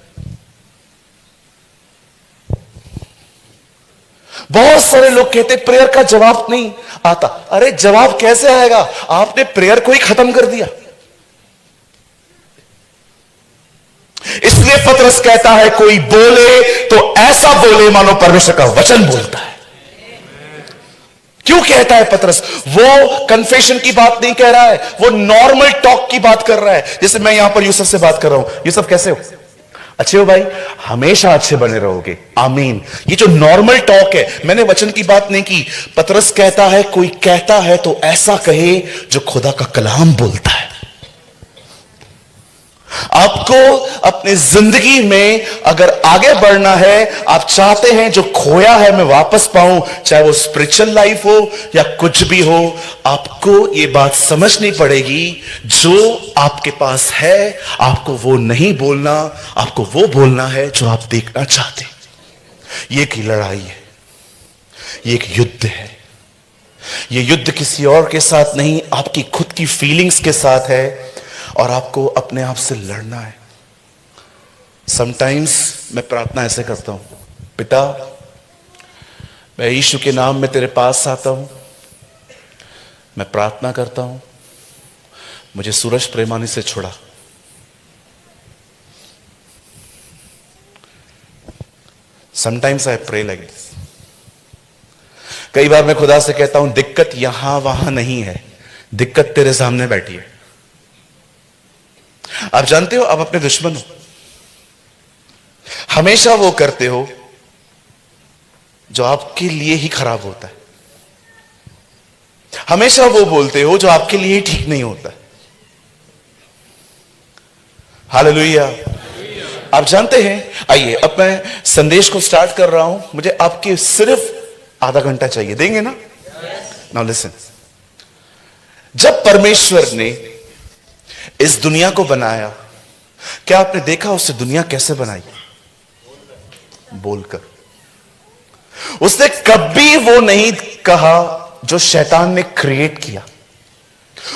बहुत सारे लोग कहते प्रेयर का जवाब नहीं आता। अरे जवाब कैसे आएगा? आपने प्रेयर को ही खत्म कर दिया। इसलिए पतरस कहता है, कोई बोले तो ऐसा बोले मानो परमेश्वर का वचन बोलता है। क्यों कहता है पतरस? वो कन्फेशन की बात नहीं कह रहा है, वो नॉर्मल टॉक की बात कर रहा है। जैसे मैं यहां पर यूसुफ से बात कर रहा हूं, यूसुफ कैसे हो? अच्छे हो भाई, हमेशा अच्छे बने रहोगे, आमीन। ये जो नॉर्मल टॉक है, मैंने वचन की बात नहीं की। पतरस कहता है, कोई कहता है तो ऐसा कहे जो खुदा का कलाम बोलता है। आपको अपनी जिंदगी में अगर आगे बढ़ना है, आप चाहते हैं जो खोया है मैं वापस पाऊं, चाहे वो स्पिरिचुअल लाइफ हो या कुछ भी हो, आपको ये बात समझनी पड़ेगी, जो आपके पास है आपको वो नहीं बोलना, आपको वो बोलना है जो आप देखना चाहते। ये एक लड़ाई है, ये एक युद्ध है। ये युद्ध किसी और के साथ नहीं, आपकी खुद की फीलिंग्स के साथ है, और आपको अपने आप से लड़ना है। समटाइम्स मैं प्रार्थना ऐसे करता हूं, पिता मैं यीशु के नाम में तेरे पास आता हूं, मैं प्रार्थना करता हूं, मुझे सूरज प्रेमानी से छुड़ा। Sometimes I pray like this. कई बार मैं खुदा से कहता हूं, दिक्कत यहां वहां नहीं है, दिक्कत तेरे सामने बैठी है। आप जानते हो, आप अपने दुश्मन हो। हमेशा वो करते हो जो आपके लिए ही खराब होता है। हमेशा वो बोलते हो जो आपके लिए ही ठीक नहीं होता है। हालेलुया। आप जानते हैं, आइए अब मैं संदेश को स्टार्ट कर रहा हूं। मुझे आपके सिर्फ आधा घंटा चाहिए, देंगे ना? Now listen. जब परमेश्वर ने इस दुनिया को बनाया, क्या आपने देखा उससे दुनिया कैसे बनाई? बोलकर। उसने कभी वो नहीं कहा जो शैतान ने क्रिएट किया।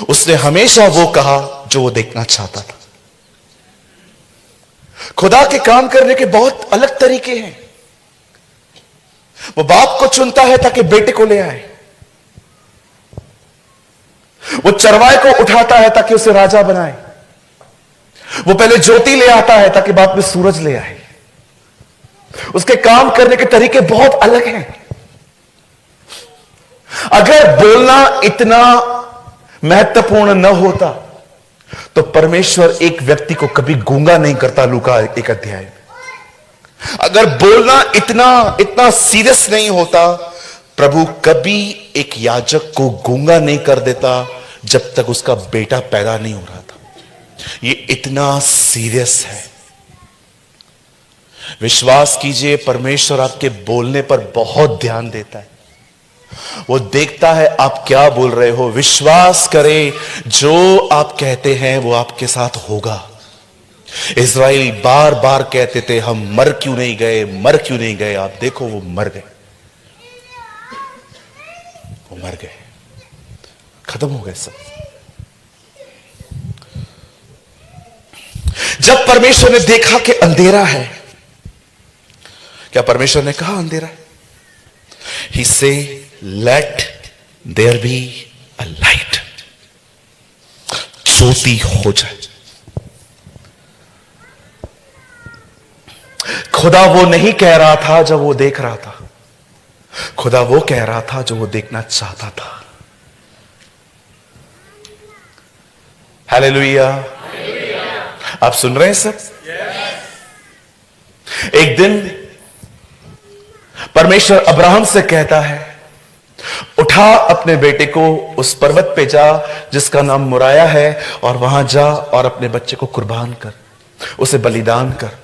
उसने हमेशा वो कहा जो वो देखना चाहता था। खुदा के काम करने के बहुत अलग तरीके हैं। वो बाप को चुनता है ताकि बेटे को ले आए। वो चरवाहे को उठाता है ताकि उसे राजा बनाए। वो पहले ज्योति ले आता है ताकि बाद में सूरज ले आए। उसके काम करने के तरीके बहुत अलग हैं। अगर बोलना इतना महत्वपूर्ण न होता तो परमेश्वर एक व्यक्ति को कभी गूंगा नहीं करता। लूका 1 अध्याय में अगर बोलना इतना सीरियस नहीं होता, प्रभु कभी एक याजक को गूंगा नहीं कर देता जब तक उसका बेटा पैदा नहीं हो रहा था। ये इतना सीरियस है। विश्वास कीजिए, परमेश्वर आपके बोलने पर बहुत ध्यान देता है। वो देखता है आप क्या बोल रहे हो। विश्वास करें, जो आप कहते हैं वो आपके साथ होगा। इस्राएल बार बार कहते थे हम मर क्यों नहीं गए, मर क्यों नहीं गए। आप देखो वो मर गए, वो मर गए, खत्म हो गए सब। जब परमेश्वर ने देखा कि अंधेरा है, क्या परमेश्वर ने कहा अंधेरा है? ही से let there be a light, ज्योति हो जाए। खुदा वो नहीं कह रहा था जब वो देख रहा था, खुदा वो कह रहा था जो वो देखना चाहता था। हालेलुया। आप सुन रहे हैं सब? एक दिन परमेश्वर अब्राहम से कहता है, उठा अपने बेटे को उस पर्वत पे जा जिसका नाम मोराया है, और वहां जा और अपने बच्चे को कुर्बान कर, उसे बलिदान कर।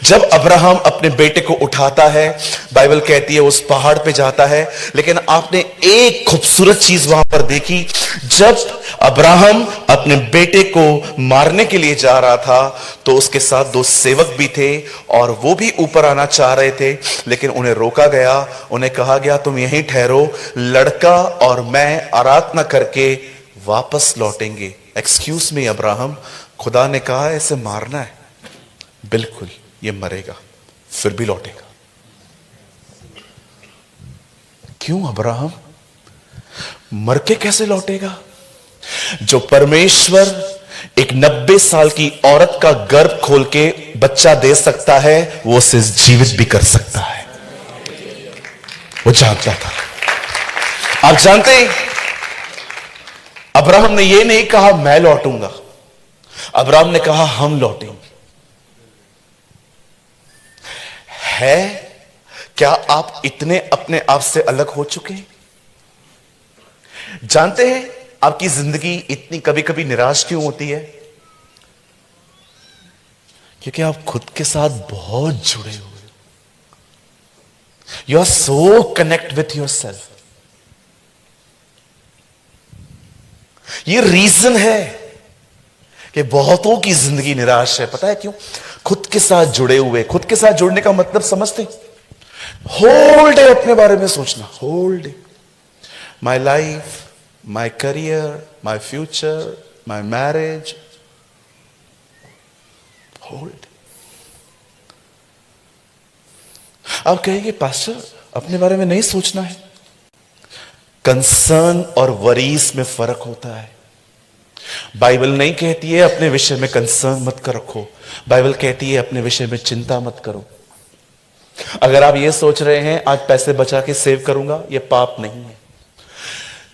जब अब्राहम अपने बेटे को उठाता है, बाइबल कहती है उस पहाड़ पे जाता है। लेकिन आपने एक खूबसूरत चीज वहां पर देखी। जब अब्राहम अपने बेटे को मारने के लिए जा रहा था तो उसके साथ 2 सेवक भी थे और वो भी ऊपर आना चाह रहे थे, लेकिन उन्हें रोका गया। उन्हें कहा गया तुम यहीं ठहरो, लड़का और मैं आराधना करके वापस लौटेंगे। एक्सक्यूज मी अब्राहम, खुदा ने कहा ऐसे मारना है? बिल्कुल, ये मरेगा फिर भी लौटेगा। क्यों अब्राहम? मर के कैसे लौटेगा? जो परमेश्वर एक 90 साल की औरत का गर्भ खोल के बच्चा दे सकता है, वो उसे जीवित भी कर सकता है। वो जानता था। आप जानते हैं, अब्राहम ने ये नहीं कहा मैं लौटूंगा, अब्राहम ने कहा हम लौटेंगे। है क्या आप इतने अपने आप से अलग हो चुके हैं? जानते हैं आपकी जिंदगी इतनी कभी कभी निराश क्यों होती है? क्योंकि आप खुद के साथ बहुत जुड़े हुए, you are so connect with your self. ये रीजन है कि बहुतों की जिंदगी निराश है। पता है क्यों? खुद के साथ जुड़े हुए। खुद के साथ जुड़ने का मतलब समझते? होल डे अपने बारे में सोचना, whole day, my life, my career, my future, my marriage, whole day. आप कहेंगे पास्टर अपने बारे में नहीं सोचना है। कंसर्न और वरीज में फर्क होता है। बाइबल नहीं कहती है अपने विषय में कंसर्न मत कर रखो, बाइबल कहती है अपने विषय में चिंता मत करो। अगर आप ये सोच रहे हैं आज पैसे बचा के सेव करूंगा, ये पाप नहीं है।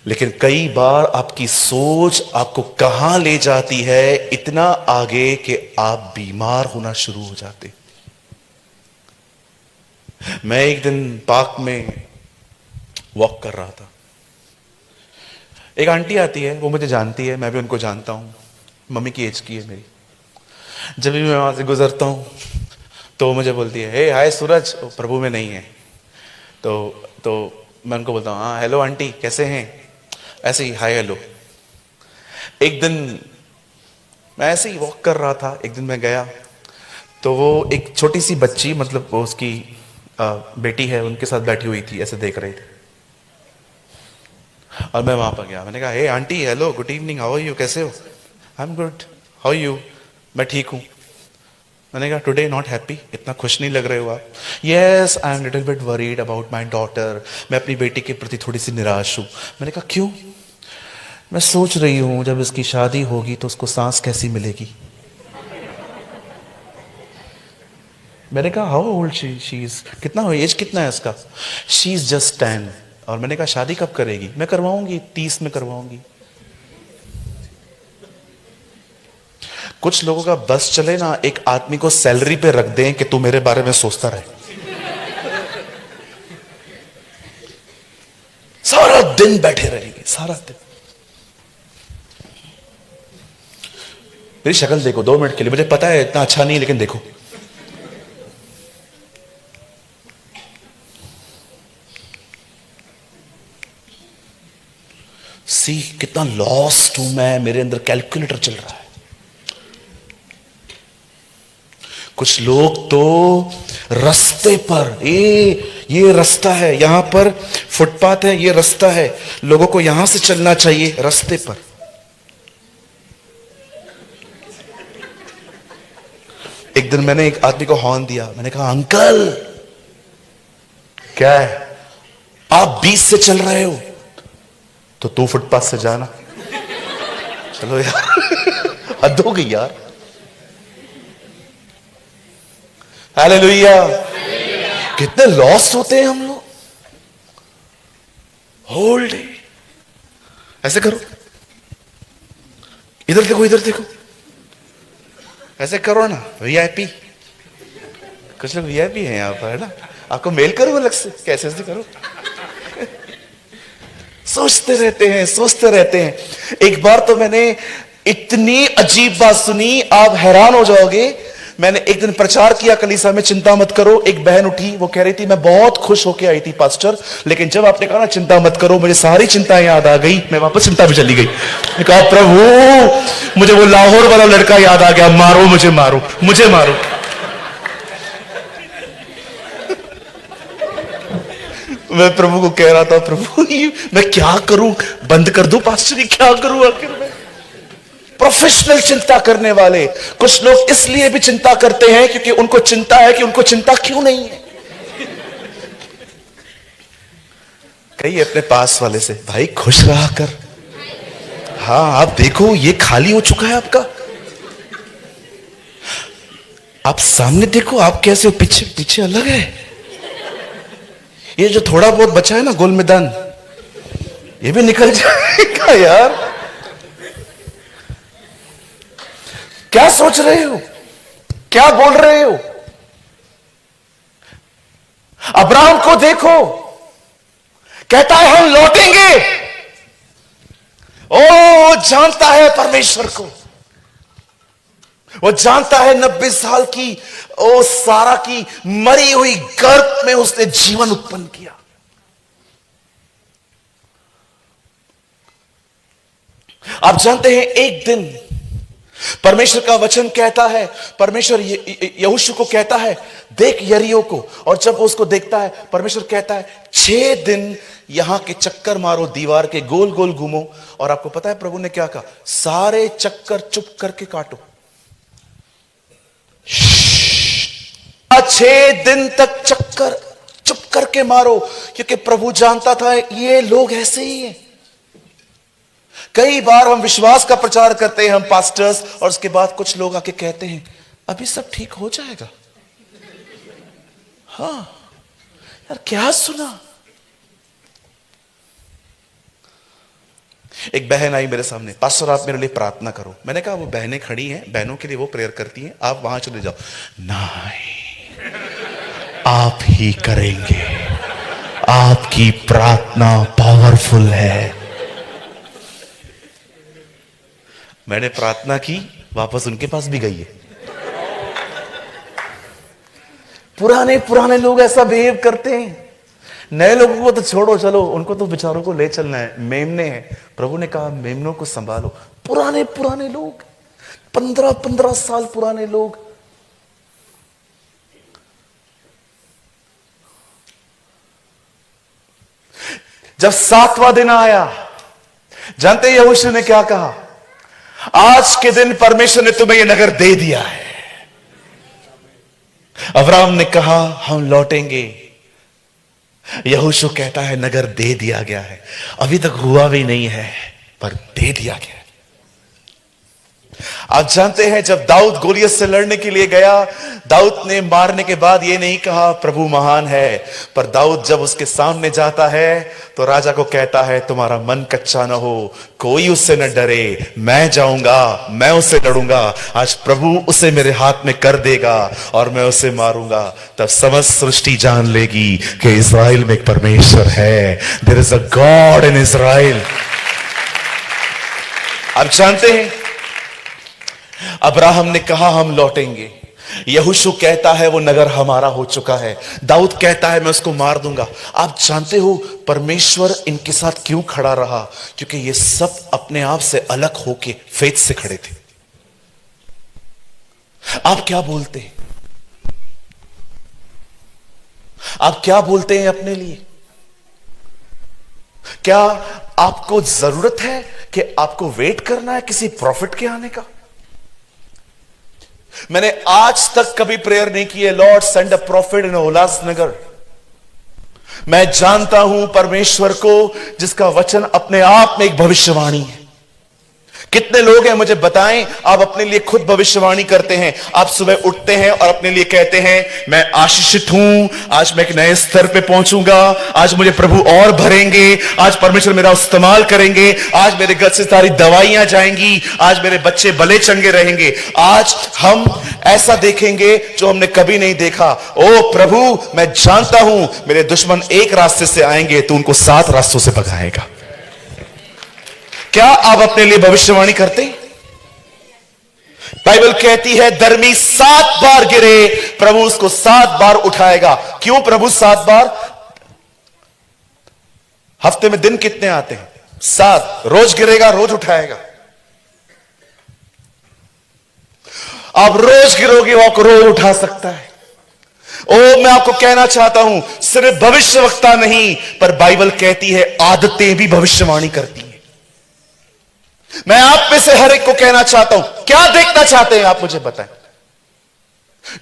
लेकिन कई बार आपकी सोच आपको कहां ले जाती है, इतना आगे कि आप बीमार होना शुरू हो जाते। मैं एक दिन पार्क में वॉक कर रहा था। एक आंटी आती है, वो मुझे जानती है, मैं भी उनको जानता हूँ, मम्मी की एज की है मेरी। जब भी मैं वहाँ से गुजरता हूँ तो वो मुझे बोलती है, हे हाय सूरज, प्रभु में नहीं है। तो मैं उनको बोलता हूँ हाँ हेलो आंटी कैसे हैं, ऐसे ही हाय हेलो। एक दिन मैं ऐसे ही वॉक कर रहा था, एक दिन मैं गया तो वो एक छोटी सी बच्ची, मतलब वो उसकी बेटी है, उनके साथ बैठी हुई थी, ऐसे देख रही थी। और मैं वहां पर गया, मैंने कहा hey aunty hello good evening, how are you, कैसे हो? I am good, how you? मैं ठीक हूँ। मैंने कहा टुडे नॉट हैप्पी, इतना खुश नहीं लग रहे हो आप? Yes I am little bit worried about my daughter, मैं अपनी बेटी के प्रति थोड़ी सी निराश हूँ। मैंने कहा क्यों? मैं सोच रही हूं जब इसकी शादी होगी तो उसको सांस कैसी मिलेगी। मैंने कहा हाउ ओल्ड शी इज, कितना हो एज कितना है इसका। She is just 10। और मैंने कहा शादी कब करेगी। मैं करवाऊंगी 30 में करवाऊंगी। कुछ लोगों का बस चले ना, एक आदमी को सैलरी पे रख दें कि तू मेरे बारे में सोचता रहे, सारा दिन बैठे रहेंगे, सारा दिन। मेरी शक्ल देखो 2 मिनट के लिए, मुझे पता है इतना अच्छा नहीं, लेकिन देखो। सी कितना लॉस्ट हूं मैं, मेरे अंदर कैलकुलेटर चल रहा है। कुछ लोग तो रास्ते पर, ये रास्ता है, यहां पर फुटपाथ है, ये रास्ता है, लोगों को यहां से चलना चाहिए रास्ते पर। एक दिन मैंने एक आदमी को हॉर्न दिया, मैंने कहा अंकल क्या है, आप 20 से चल रहे हो तो तू फुटपाथ से जाना। चलो यार, हद हो गई यार। हालेलुया। कितने लॉस्ट होते हैं हम लोग। होल्ड ऐसे करो, इधर देखो, इधर देखो, ऐसे करो ना। वीआईपी, कुछ लोग वीआईपी हैं यहां पर, है ना। आपको मेल करो अलग से, कैसे ऐसे करो। सोचते रहते हैं, सोचते रहते हैं। एक बार तो मैंने इतनी अजीब बात सुनी, आप हैरान हो जाओगे। मैंने एक दिन प्रचार किया कलीसिया में, चिंता मत करो। एक बहन उठी, वो कह रही थी मैं बहुत खुश होकर आई थी पास्टर, लेकिन जब आपने कहा ना चिंता मत करो, मुझे सारी चिंताएं याद आ गई, मैं वापस चिंता में चली गई। मैं कहा प्रभु, मुझे वो लाहौर वाला लड़का याद आ गया, मारो मुझे, मारो मुझे, मारो। मैं प्रभु को कह रहा था, प्रभु मैं क्या करूं, बंद कर दूं पास्टर, क्या करूं आखिर में। प्रोफेशनल चिंता करने वाले कुछ लोग इसलिए भी चिंता करते हैं क्योंकि उनको चिंता है कि उनको चिंता क्यों नहीं है। कहिए अपने पास वाले से, भाई खुश रहा कर। हाँ आप देखो ये खाली हो चुका है आपका। आप सामने देखो आप कैसे हो, पीछे पीछे अलग है। ये जो थोड़ा बहुत बचा है ना गोल मैदान, ये भी निकल जाएगा यार। क्या सोच रहे हो, क्या बोल रहे हो। अब्राहम को देखो, कहता है हम लौटेंगे। ओ जानता है परमेश्वर को, वो जानता है 90 साल की ओ सारा की मरी हुई गर्भ में उसने जीवन उत्पन्न किया। आप जानते हैं एक दिन परमेश्वर का वचन कहता है, परमेश्वर यहोशू को कहता है देख यरीहो को, और जब वो उसको देखता है परमेश्वर कहता है 6 दिन यहां के चक्कर मारो, दीवार के गोल गोल घूमो। और आपको पता है प्रभु ने क्या कहा, सारे चक्कर चुप करके काटो। 6 दिन तक चक्कर चुप करके मारो, क्योंकि प्रभु जानता था ये लोग ऐसे ही हैं। कई बार हम विश्वास का प्रचार करते हैं हम पास्टर्स, और उसके बाद कुछ लोग आके कहते हैं अभी सब ठीक हो जाएगा। हाँ यार क्या सुना। एक बहन आई मेरे सामने, पास्टर आप मेरे लिए प्रार्थना करो। मैंने कहा वो बहनें खड़ी हैं, बहनों के लिए वो प्रेयर करती हैं, आप वहां चले जाओ। नहीं आप ही करेंगे, आपकी प्रार्थना पावरफुल है। मैंने प्रार्थना की, वापस उनके पास भी गई है। पुराने पुराने लोग ऐसा बिहेव करते हैं, नए लोगों को तो छोड़ो, चलो उनको तो बेचारों को ले चलना है, मेमने हैं। प्रभु ने कहा मेमनों को संभालो। पुराने पुराने लोग, 15-15 साल पुराने लोग। जब 7वां दिन आया, जानते यहोशू ने क्या कहा, आज के दिन परमेश्वर ने तुम्हें यह नगर दे दिया है। अब्राहम ने कहा हम लौटेंगे। यहोशू कहता है नगर दे दिया गया है, अभी तक हुआ भी नहीं है। पर दे दिया गया। आप जानते हैं जब दाऊद गोलियत से लड़ने के लिए गया, दाऊद ने मारने के बाद यह नहीं कहा प्रभु महान है, पर दाऊद जब उसके सामने जाता है तो राजा को कहता है तुम्हारा मन कच्चा ना हो, कोई उससे न डरे, मैं जाऊंगा, मैं उससे लड़ूंगा, आज प्रभु उसे मेरे हाथ में कर देगा और मैं उसे मारूंगा। तब समस्त सृष्टि जान लेगी कि इस्राएल में एक परमेश्वर है। देयर इज अ गॉड इन इस्राएल। आप जानते हैं अब्राहम ने कहा हम लौटेंगे, यहोशू कहता है वो नगर हमारा हो चुका है, दाऊद कहता है मैं उसको मार दूंगा। आप जानते हो परमेश्वर इनके साथ क्यों खड़ा रहा? क्योंकि ये सब अपने आप से अलग होके फेथ से खड़े थे। आप क्या बोलते हैं? आप क्या बोलते हैं अपने लिए? क्या आपको जरूरत है कि आपको वेट करना है किसी प्रॉफिट के आने का? मैंने आज तक कभी प्रेयर नहीं की है Lord send a profit in Ulhasnagar. मैं जानता हूं परमेश्वर को जिसका वचन अपने आप में एक भविष्यवाणी है। कितने लोग हैं मुझे बताएं, आप अपने लिए खुद भविष्यवाणी करते हैं। आप सुबह उठते हैं और अपने लिए कहते हैं मैं आशीषित हूं, आज मैं एक नए स्तर पे पहुंचूंगा, आज मुझे प्रभु और भरेंगे, आज परमेश्वर मेरा इस्तेमाल करेंगे, आज मेरे घर से सारी दवाइयां जाएंगी, आज मेरे बच्चे भले चंगे रहेंगे, आज हम ऐसा देखेंगे जो हमने कभी नहीं देखा। ओ प्रभु मैं जानता हूं मेरे दुश्मन एक रास्ते से आएंगे तो उनको 7 रास्तों से भगाएगा। क्या आप अपने लिए भविष्यवाणी करते? बाइबल कहती है धर्मी 7 बार गिरे प्रभु उसको 7 बार उठाएगा। क्यों प्रभु 7 बार? हफ्ते में दिन कितने आते हैं? 7। रोज गिरेगा, रोज उठाएगा। आप रोज गिरोगे वो आपको रोज उठा सकता है। ओ मैं आपको कहना चाहता हूं सिर्फ भविष्यवक्ता नहीं पर बाइबल कहती है आदतें भी भविष्यवाणी करती हैं। मैं आप में से हर एक को कहना चाहता हूं, क्या देखना चाहते हैं आप मुझे बताएं।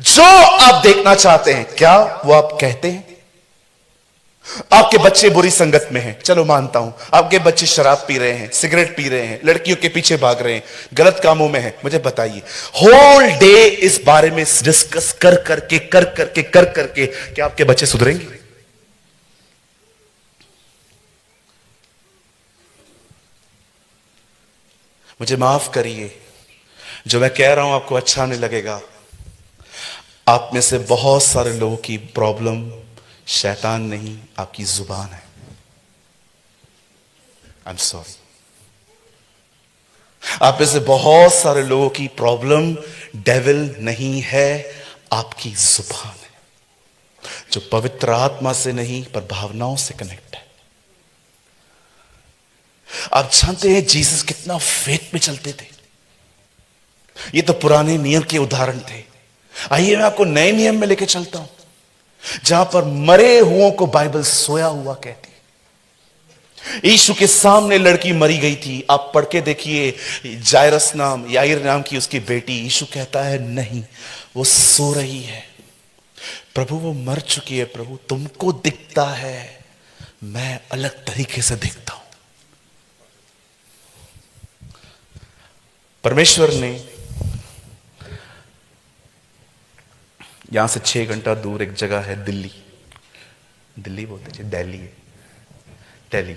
जो आप देखना चाहते हैं क्या वो आप कहते हैं? आपके बच्चे बुरी संगत में हैं, चलो मानता हूं। आपके बच्चे शराब पी रहे हैं, सिगरेट पी रहे हैं, लड़कियों के पीछे भाग रहे हैं, गलत कामों में हैं, मुझे बताइए होल डे इस बारे में डिस्कस कर करके क्या आपके बच्चे सुधरेंगे? मुझे माफ करिए जो मैं कह रहा हूं आपको अच्छा नहीं लगेगा। आप में से बहुत सारे लोगों की प्रॉब्लम शैतान नहीं आपकी जुबान है। I am sorry. आप में से बहुत सारे लोगों की प्रॉब्लम डेविल नहीं है, आपकी जुबान है जो पवित्र आत्मा से नहीं पर भावनाओं से कनेक्ट है। आप जानते हैं जीसस कितना फेथ में चलते थे। ये तो पुराने नियम के उदाहरण थे। आइए मैं आपको नए नियम में लेके चलता हूं जहां पर मरे हुओं को बाइबल सोया हुआ कहती है। यीशु के सामने लड़की मरी गई थी, आप पढ़ के देखिए, जायरस नाम याईर नाम की उसकी बेटी। यीशु कहता है नहीं वो सो रही है। प्रभु वो मर चुकी है। प्रभु तुमको दिखता है, मैं अलग तरीके से दिखता हूं। परमेश्वर ने यहां से 6 घंटा दूर एक जगह है दिल्ली, दिल्ली बोलते थे, दिल्ली है, दिल्ली।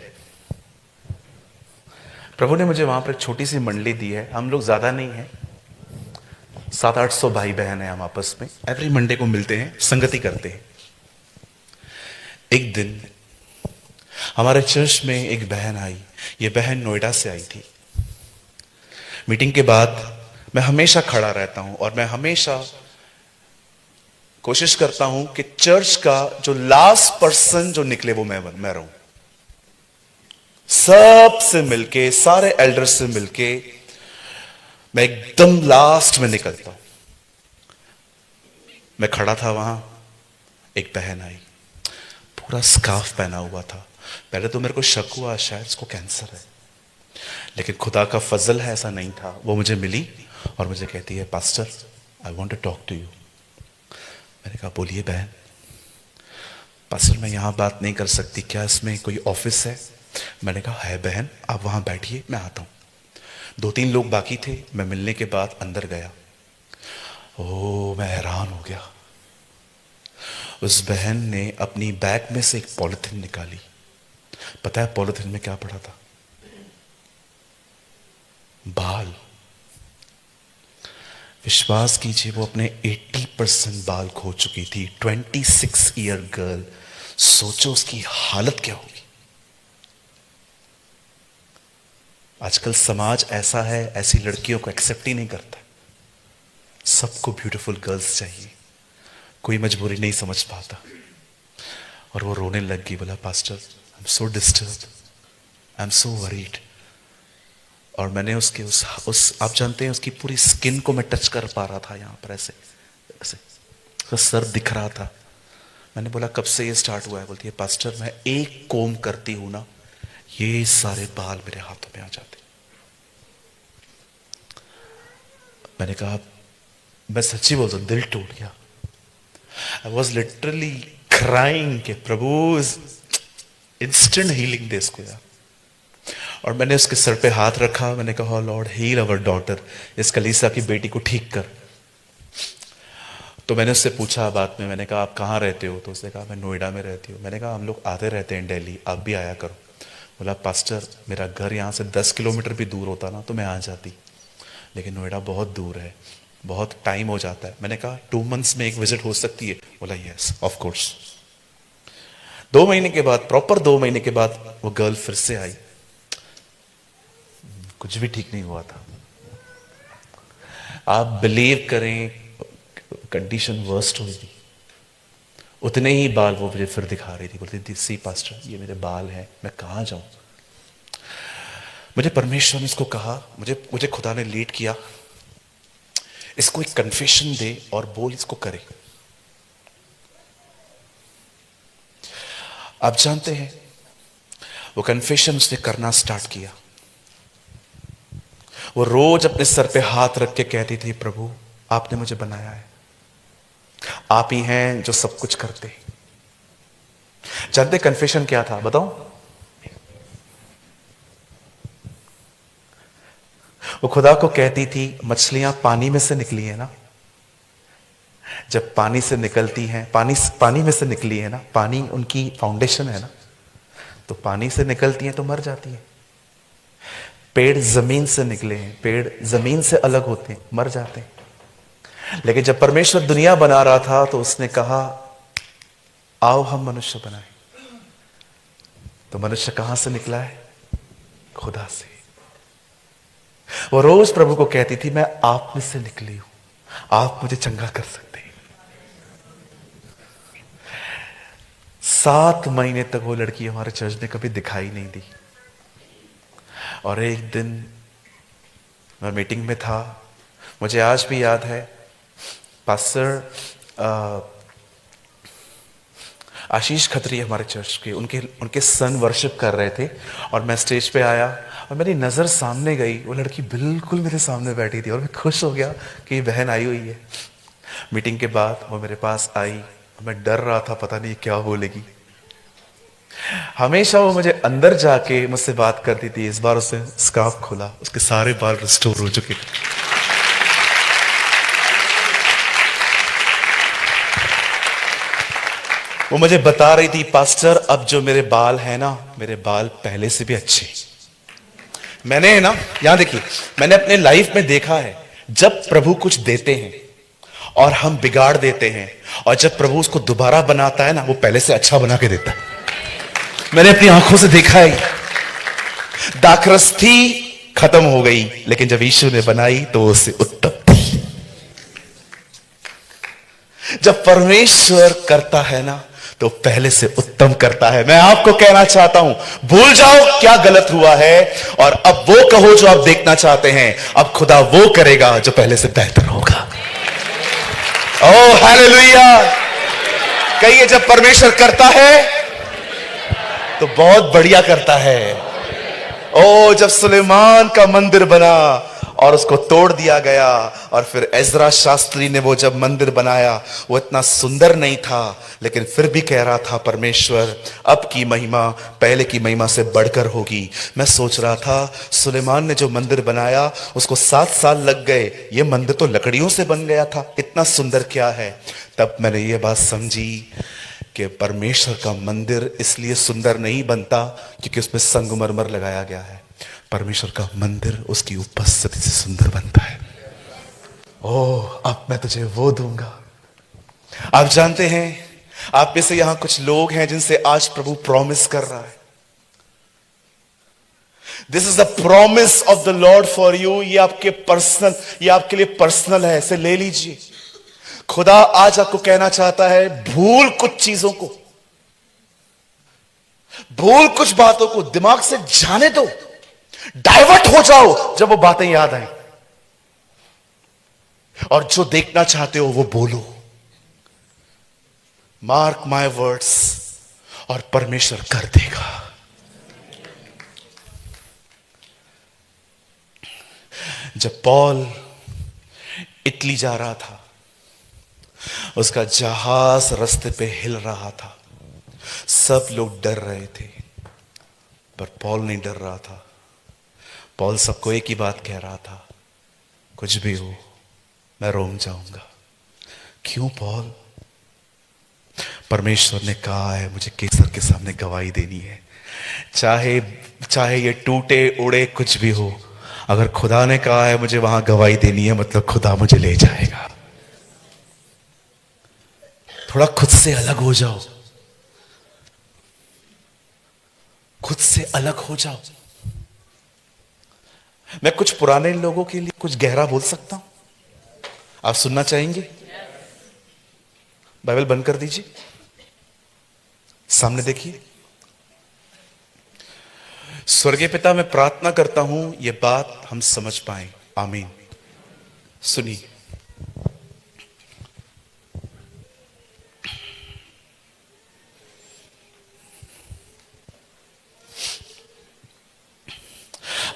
प्रभु ने मुझे वहां पर एक छोटी सी मंडली दी है। हम लोग ज्यादा नहीं है, 700-800 भाई बहन है। हम आपस में एवरी मंडे को मिलते हैं, संगति करते हैं। एक दिन हमारे चर्च में एक बहन आई। ये बहन नोएडा से आई थी। मीटिंग के बाद मैं हमेशा खड़ा रहता हूं और मैं हमेशा कोशिश करता हूं कि चर्च का जो लास्ट पर्सन जो निकले वो मैं रहूं। सबसे मिलके, सारे एल्डर्स से मिलके मैं एकदम लास्ट में निकलता हूं। मैं खड़ा था वहां, एक बहन आई, पूरा स्कार्फ पहना हुआ था। पहले तो मेरे को शक हुआ शायद इसको कैंसर है, लेकिन खुदा का फजल है ऐसा नहीं था। वो मुझे मिली और मुझे कहती है pastor I want to talk to you. मैंने कहा बोलिए बहन। पास्टर मैं यहां बात नहीं कर सकती, क्या इसमें कोई ऑफिस है? मैंने कहा है बहन, आप वहां बैठिए, मैं आता हूं। 2-3 लोग बाकी थे। मैं मिलने के बाद अंदर गया। ओ, मैं हैरान हो गया। उस बहन ने अपनी बैग में से एक पॉलिथीन निकाली। पता है पॉलिथीन में क्या पड़ा था? बाल। विश्वास कीजिए, वो अपने 80% बाल खो चुकी थी। 26 ईयर गर्ल। सोचो उसकी हालत क्या होगी। आजकल समाज ऐसा है, ऐसी लड़कियों को एक्सेप्ट ही नहीं करता। सबको ब्यूटीफुल गर्ल्स चाहिए, कोई मजबूरी नहीं समझ पाता। और वो रोने लग गई, बोला pastor I am so disturb, I am so worried. और मैंने उसके उस आप जानते हैं उसकी पूरी स्किन को मैं टच कर पा रहा था, यहां पर ऐसे ऐसे उसका सर दिख रहा था। मैंने बोला कब से ये स्टार्ट हुआ है? बोलती है पास्टर मैं एक कोम करती हूं ना, ये सारे बाल मेरे हाथों में आ जाते। मैंने कहा, मैं सच्ची बोलता हूं, दिल टूट गया। आई वॉज लिटरली क्राइंग कि प्रभु इंस्टेंट हीलिंग दे इसको यार। और मैंने उसके सर पे हाथ रखा। मैंने कहा लॉर्ड हील अवर डॉटर, इस कलीसा की बेटी को ठीक कर। तो मैंने उससे पूछा बाद में, मैंने कहा आप कहाँ रहते हो? तो उसने कहा मैं नोएडा में रहती हूँ। मैंने कहा हम लोग आते रहते हैं दिल्ली, आप भी आया करो। बोला पास्टर मेरा घर यहाँ से 10 किलोमीटर भी दूर होता ना तो मैं आ जाती, लेकिन नोएडा बहुत दूर है, बहुत टाइम हो जाता है। मैंने कहा 2 मंथ्स में एक विजिट हो सकती है? बोला यस ऑफ कोर्स। 2 महीने के बाद, प्रॉपर 2 महीने के बाद वो गर्ल फिर से आई। कुछ भी ठीक नहीं हुआ था। आप बिलीव करें, कंडीशन वर्स्ट हुई थी। उतने ही बाल वो मुझे फिर दिखा रही थी। बोलती थी सी पास्टर ये मेरे बाल हैं, मैं कहाँ जाऊं? मुझे परमेश्वर ने इसको कहा, मुझे खुदा ने लीड किया, इसको एक कन्फेशन दे और बोल इसको करे। आप जानते हैं वो कन्फेशन उसने करना स्टार्ट किया। वो रोज अपने सर पे हाथ रख के कहती थी प्रभु आपने मुझे बनाया है, आप ही हैं जो सब कुछ करते। जानते कन्फेशन क्या था बताऊं? वो खुदा को कहती थी मछलियां पानी में से निकली है ना, जब पानी से निकलती हैं, पानी में से निकली है ना, पानी उनकी फाउंडेशन है ना, तो पानी से निकलती हैं तो मर जाती हैं। पेड़ जमीन से निकले हैं, पेड़ जमीन से अलग होते हैं, मर जाते हैं। लेकिन जब परमेश्वर दुनिया बना रहा था तो उसने कहा आओ हम मनुष्य बनाएं। तो मनुष्य कहां से निकला है? खुदा से। वो रोज प्रभु को कहती थी मैं आप में से निकली हूं, आप मुझे चंगा कर सकते हैं। 7 महीने तक वो लड़की हमारे चर्च ने कभी दिखाई नहीं दी। और एक दिन मैं मीटिंग में था, मुझे आज भी याद है, पास्टर आशीष खत्री हमारे चर्च के, उनके सन वर्शिप कर रहे थे और मैं स्टेज पे आया और मेरी नज़र सामने गई, वो लड़की बिल्कुल मेरे सामने बैठी थी और मैं खुश हो गया कि ये बहन आई हुई है। मीटिंग के बाद वो मेरे पास आई, मैं डर रहा था पता नहीं क्या बोलेगी। हमेशा वो मुझे अंदर जाके मुझसे बात करती थी। इस बार उसने स्कार्फ खोला, उसके सारे बाल रिस्टोर हो चुके। वो मुझे बता रही थी पास्टर अब जो मेरे बाल हैं ना, मेरे बाल पहले से भी अच्छे। मैंने है ना, यहां देखिए, मैंने अपने लाइफ में देखा है जब प्रभु कुछ देते हैं और हम बिगाड़ देते हैं, और जब प्रभु उसको दोबारा बनाता है ना, वो पहले से अच्छा बना के देता है। मैंने अपनी आंखों से देखा है। दाखरस्थी खत्म हो गई, लेकिन जब यीशु ने बनाई तो उससे उत्तम थी। जब परमेश्वर करता है ना तो पहले से उत्तम करता है। मैं आपको कहना चाहता हूं भूल जाओ क्या गलत हुआ है और अब वो कहो जो आप देखना चाहते हैं। अब खुदा वो करेगा जो पहले से बेहतर होगा। Oh hallelujah. कहिए जब परमेश्वर करता है तो बहुत बढ़िया करता है। ओ जब सुलेमान का मंदिर बना और उसको तोड़ दिया गया। और फिर एजरा शास्त्री ने वो जब मंदिर बनाया, वो इतना सुंदर नहीं था, लेकिन फिर भी कह रहा था परमेश्वर अब की महिमा पहले की महिमा से बढ़कर होगी। मैं सोच रहा था सुलेमान ने जो मंदिर बनाया उसको 7 साल लग गए, ये मंदिर तो लकड़ियों से बन गया था, इतना सुंदर क्या है। तब मैंने ये बात समझी कि परमेश्वर का मंदिर इसलिए सुंदर नहीं बनता क्योंकि उसमें संगमरमर लगाया गया है। परमेश्वर का मंदिर उसकी उपस्थिति से सुंदर बनता है। ओह, अब मैं तुझे वो दूंगा। आप जानते हैं, आप में से यहां कुछ लोग हैं जिनसे आज प्रभु प्रॉमिस कर रहा है। This is the promise of the Lord for you. ये आपके पर्सनल, ये आपके लिए पर्सनल है, इसे ले लीजिए। खुदा आज आपको कहना चाहता है, भूल कुछ चीजों को, भूल कुछ बातों को, दिमाग से जाने दो, डाइवर्ट हो जाओ जब वो बातें याद आए, और जो देखना चाहते हो वो बोलो। मार्क माय वर्ड्स, और परमेश्वर कर देगा। जब पॉल इटली जा रहा था, उसका जहाज रास्ते पे हिल रहा था, सब लोग डर रहे थे, पर पॉल नहीं डर रहा था। पॉल सबको एक ही बात कह रहा था, कुछ भी हो मैं रोम जाऊंगा। क्यों पॉल? परमेश्वर ने कहा है मुझे कैसर के सामने गवाही देनी है, चाहे चाहे ये टूटे उड़े कुछ भी हो। अगर खुदा ने कहा है मुझे वहां गवाही देनी है, मतलब खुदा मुझे ले जाएगा। थोड़ा खुद से अलग हो जाओ, खुद से अलग हो जाओ। मैं कुछ पुराने लोगों के लिए कुछ गहरा बोल सकता हूं, आप सुनना चाहेंगे? बाइबल बंद कर दीजिए, सामने देखिए। स्वर्गीय पिता, मैं प्रार्थना करता हूं यह बात हम समझ पाए। आमीन। सुनिए,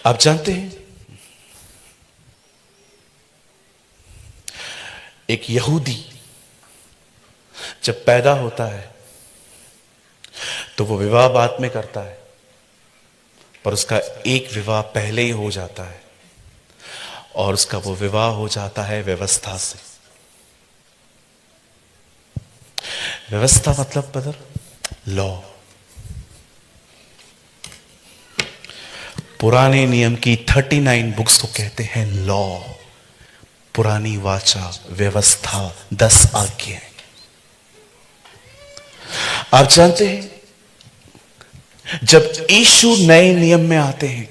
आप जानते हैं एक यहूदी जब पैदा होता है तो वो विवाह बाद में करता है, पर उसका एक विवाह पहले ही हो जाता है, और उसका वो विवाह हो जाता है व्यवस्था से। व्यवस्था मतलब ब्रदर लॉ। पुराने नियम की 39 बुक्स को कहते हैं लॉ, पुरानी वाचा, व्यवस्था, 10 आज्ञाएं। आप जानते हैं जब यीशु नए नियम में आते हैं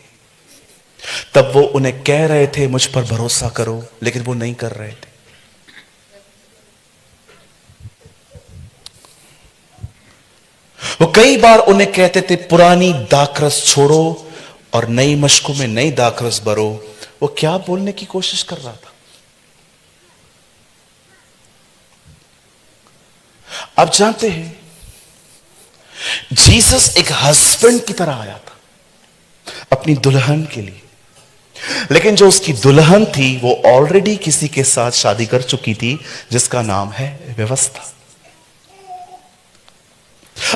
तब वो उन्हें कह रहे थे मुझ पर भरोसा करो, लेकिन वो नहीं कर रहे थे। वो कई बार उन्हें कहते थे पुरानी दाखरस छोड़ो और नई मशकों में नई दाखरस भरो। वो क्या बोलने की कोशिश कर रहा था? आप जानते हैं जीसस एक हस्बैंड की तरह आया था अपनी दुल्हन के लिए, लेकिन जो उसकी दुल्हन थी वो ऑलरेडी किसी के साथ शादी कर चुकी थी जिसका नाम है व्यवस्था।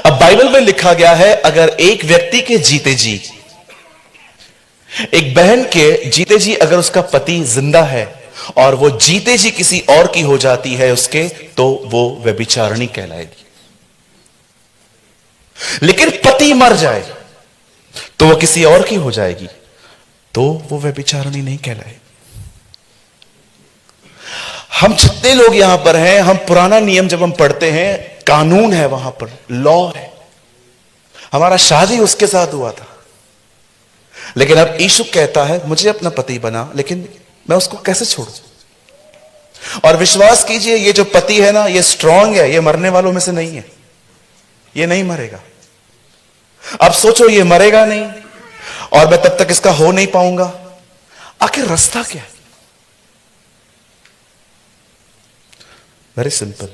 अब बाइबल में लिखा गया है अगर एक व्यक्ति के जीते जी, एक बहन के जीते जी अगर उसका पति जिंदा है और वो जीते जी किसी और की हो जाती है उसके, तो वो व्यभिचारिणी कहलाएगी। लेकिन पति मर जाए तो वो किसी और की हो जाएगी, तो वो व्यभिचारिणी नहीं कहलाएगी। हम जितने लोग यहां पर हैं, हम पुराना नियम जब हम पढ़ते हैं, कानून है, वहां पर लॉ है। हमारा शादी उसके साथ हुआ था, लेकिन अब यीशु कहता है मुझे अपना पति बना, लेकिन मैं उसको कैसे छोड़ूं? और विश्वास कीजिए ये जो पति है ना, ये स्ट्रांग है, ये मरने वालों में से नहीं है, ये नहीं मरेगा। अब सोचो ये मरेगा नहीं और मैं तब तक इसका हो नहीं पाऊंगा, आखिर रास्ता क्या है? वेरी सिंपल,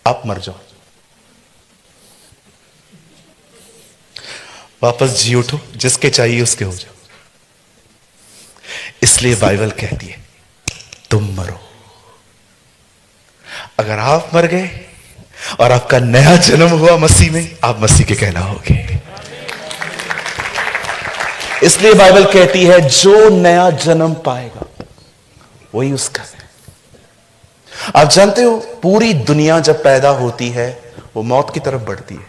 आप मर जाओ, वापस जी उठो, जिसके चाहिए उसके हो जाओ। इसलिए इसलिए बाइबल कहती है तुम मरो। अगर आप मर गए और आपका नया जन्म हुआ मसीह में, आप मसीह के कहलाओगे। इसलिए बाइबल कहती है जो नया जन्म पाएगा वही उसका है। आप जानते हो पूरी दुनिया जब पैदा होती है वो मौत की तरफ बढ़ती है।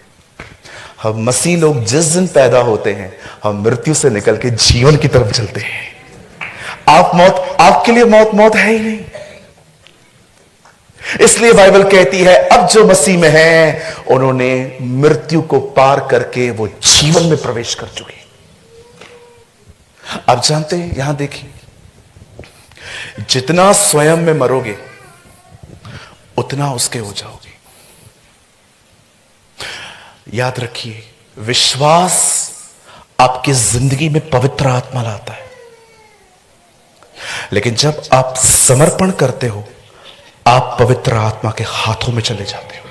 हम मसीह लोग जिस दिन पैदा होते हैं हम मृत्यु से निकल के जीवन की तरफ चलते हैं। आपके लिए मौत है ही नहीं। इसलिए बाइबल कहती है अब जो मसीह में है उन्होंने मृत्यु को पार करके वो जीवन में प्रवेश कर चुके। आप जानते हैं, यहां देखिए, जितना स्वयं में मरोगे उतना उसके हो जाओगे। याद रखिए, विश्वास आपकी जिंदगी में पवित्र आत्मा लाता है, लेकिन जब आप समर्पण करते हो आप पवित्र आत्मा के हाथों में चले जाते हो।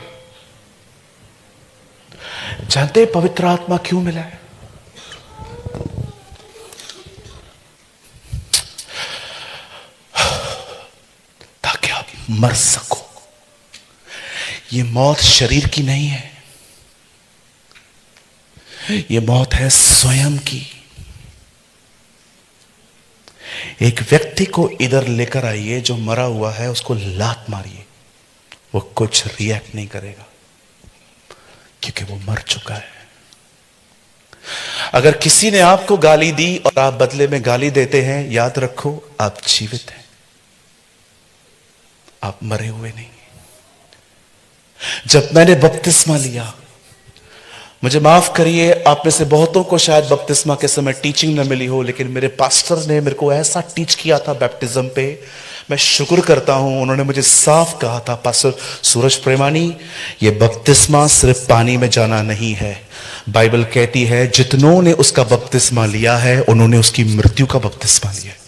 जानते हैं पवित्र आत्मा क्यों मिला है? ताकि आप मर सको। ये मौत शरीर की नहीं है, ये मौत है स्वयं की। एक व्यक्ति को इधर लेकर आइए जो मरा हुआ है, उसको लात मारिए, वो कुछ रिएक्ट नहीं करेगा क्योंकि वो मर चुका है। अगर किसी ने आपको गाली दी और आप बदले में गाली देते हैं, याद रखो आप जीवित हैं, आप मरे हुए नहीं। जब मैंने बपतिस्मा लिया, मुझे माफ करिए, आप में से बहुतों को शायद बपतिस्मा के समय टीचिंग न मिली हो, लेकिन मेरे पास्टर ने मेरे को ऐसा टीच किया था बैप्टिज्म पे, मैं शुक्र करता हूं। उन्होंने मुझे साफ कहा था, पास्टर सूरज प्रेमानी, ये बपतिस्मा सिर्फ पानी में जाना नहीं है। बाइबल कहती है जितनों ने उसका बपतिस्मा लिया है उन्होंने उसकी मृत्यु का बपतिस्मा लिया है।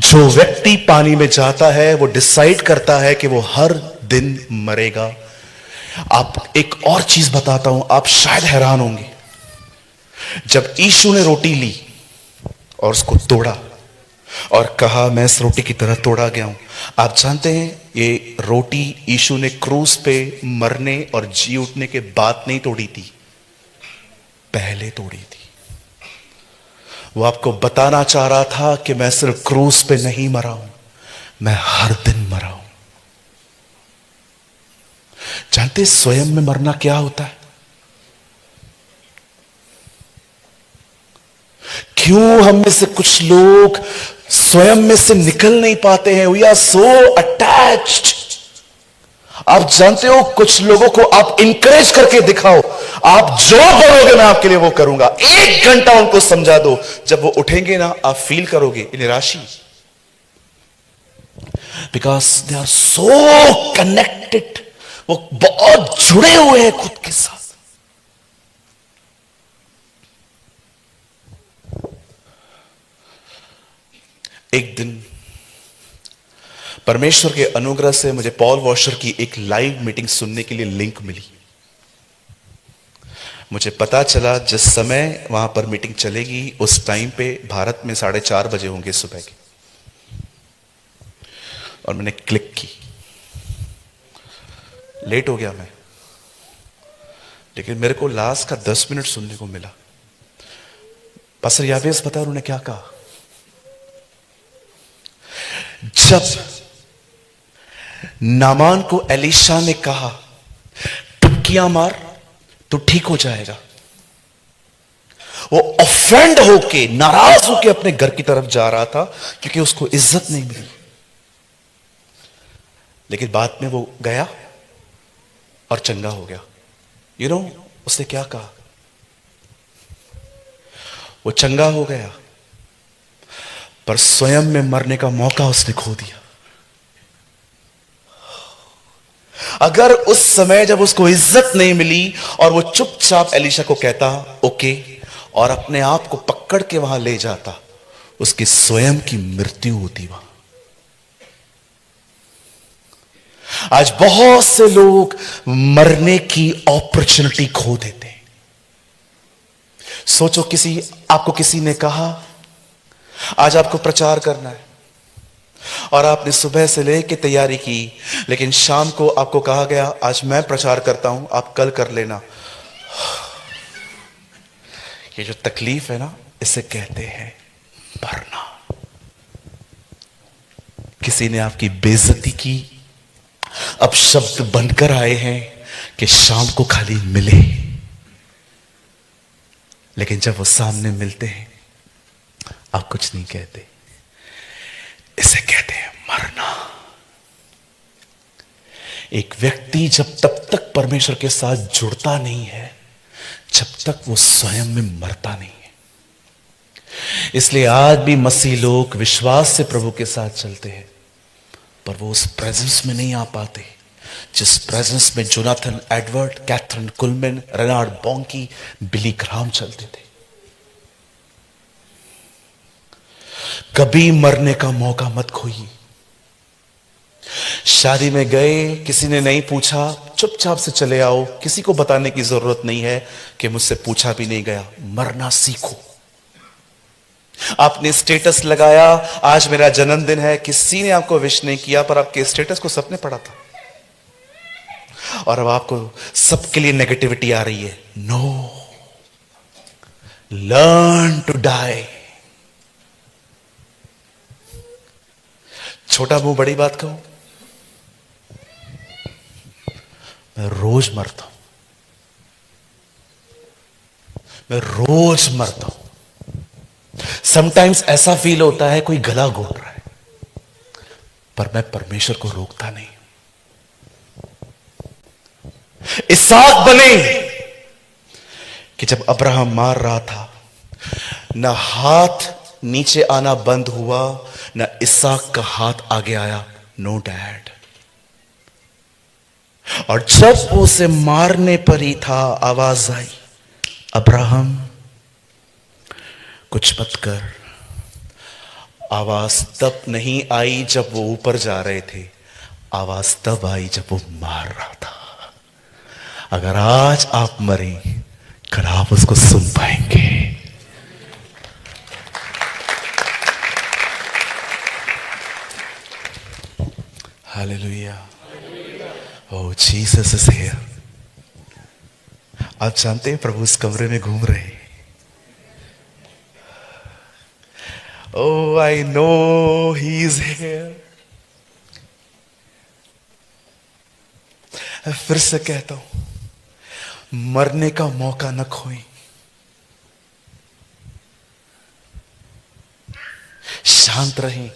जो व्यक्ति पानी में जाता है वो डिसाइड करता है कि वो हर दिन मरेगा। आप एक और चीज बताता हूं, आप शायद हैरान होंगे। जब यीशु ने रोटी ली और उसको तोड़ा और कहा मैं इस रोटी की तरह तोड़ा गया हूं, आप जानते हैं ये रोटी यीशु ने क्रूस पे मरने और जी उठने के बाद नहीं तोड़ी थी, पहले तोड़ी थी। वो आपको बताना चाह रहा था कि मैं सिर्फ क्रूस पे नहीं मरा हूं, मैं हर दिन मरा हूं। जानते स्वयं में मरना क्या होता है? क्यों हम में से कुछ लोग स्वयं में से निकल नहीं पाते हैं? We are so attached. आप जानते हो कुछ लोगों को आप इंकरेज करके दिखाओ, आप जो करोगे मैं आपके लिए वो करूंगा। 1 घंटा उनको समझा दो, जब वो उठेंगे ना आप फील करोगे निराशी, because they are so connected. वो बहुत जुड़े हुए हैं खुद के साथ। एक दिन परमेश्वर के अनुग्रह से मुझे पॉल वॉशर की एक लाइव मीटिंग सुनने के लिए लिंक मिली। मुझे पता चला जिस समय वहां पर मीटिंग चलेगी उस टाइम पे भारत में 4:30 बजे होंगे सुबह के, और मैंने क्लिक की। लेट हो गया मैं, लेकिन मेरे को लास्ट का 10 मिनट सुनने को मिला। पास्टर यावेस बता उन्होंने क्या कहा, जब नामान को एलीशा ने कहा टुपकियां मार तो ठीक हो जाएगा, वो ऑफेंड होके नाराज होके अपने घर की तरफ जा रहा था क्योंकि उसको इज्जत नहीं मिली। लेकिन बाद में वो गया और चंगा हो गया। यू नो उसने क्या कहा, वो चंगा हो गया पर स्वयं में मरने का मौका उसने खो दिया। अगर उस समय जब उसको इज्जत नहीं मिली और वो चुपचाप एलीशा को कहता ओके और अपने आप को पकड़ के वहां ले जाता, उसकी स्वयं की मृत्यु होती वहां। आज बहुत से लोग मरने की अपॉर्चुनिटी खो देते हैं। सोचो आपको किसी ने कहा आज आपको प्रचार करना है और आपने सुबह से लेके तैयारी की, लेकिन शाम को आपको कहा गया आज मैं प्रचार करता हूं, आप कल कर लेना। ये जो तकलीफ है ना, इसे कहते हैं मरना। किसी ने आपकी बेइज्जती की, अब शब्द बनकर आए हैं कि शाम को खाली मिले, लेकिन जब वो सामने मिलते हैं आप कुछ नहीं कहते। इसे कहते हैं मरना। एक व्यक्ति जब तब तक परमेश्वर के साथ जुड़ता नहीं है जब तक वो स्वयं में मरता नहीं है। इसलिए आज भी मसीह लोग विश्वास से प्रभु के साथ चलते हैं, पर वो उस प्रेजेंस में नहीं आ पाते जिस प्रेजेंस में Jonathan Edward, Kathryn Kuhlman, Reinhard Bonnke, Billy Graham चलते थे। कभी मरने का मौका मत खोइए। शादी में गए, किसी ने नहीं पूछा, चुपचाप से चले आओ। किसी को बताने की जरूरत नहीं है कि मुझसे पूछा भी नहीं गया। मरना सीखो। आपने स्टेटस लगाया, आज मेरा जन्मदिन है, किसी ने आपको विश नहीं किया, पर आपके स्टेटस को सबने पढ़ा था, और अब आपको सबके लिए नेगेटिविटी आ रही है। No, learn to die. छोटा मुंह बड़ी बात कहूं, मैं रोज मरता हूं, मैं रोज मरता हूं। समटाइम्स ऐसा फील होता है कोई गला घोट रहा है, पर मैं परमेश्वर को रोकता नहीं। इसहाक बने कि जब अब्राहम मार रहा था, न हाथ नीचे आना बंद हुआ, न इसहाक का हाथ आगे आया। No dad. और जब उसे मारने पर ही था, आवाज आई, अब्राहम कुछ मत कर। आवाज तब नहीं आई जब वो ऊपर जा रहे थे, आवाज तब आई जब वो मार रहा था। अगर आज आप मरे, कल आप उसको सुन पाएंगे। Hallelujah. Oh, Jesus is here. आप जानते हैं प्रभु इस कमरे में घूम रहे हैं। Oh, I know he is here. फिर से कहता हूं, मरने का मौका न खोएं। शांत रहें,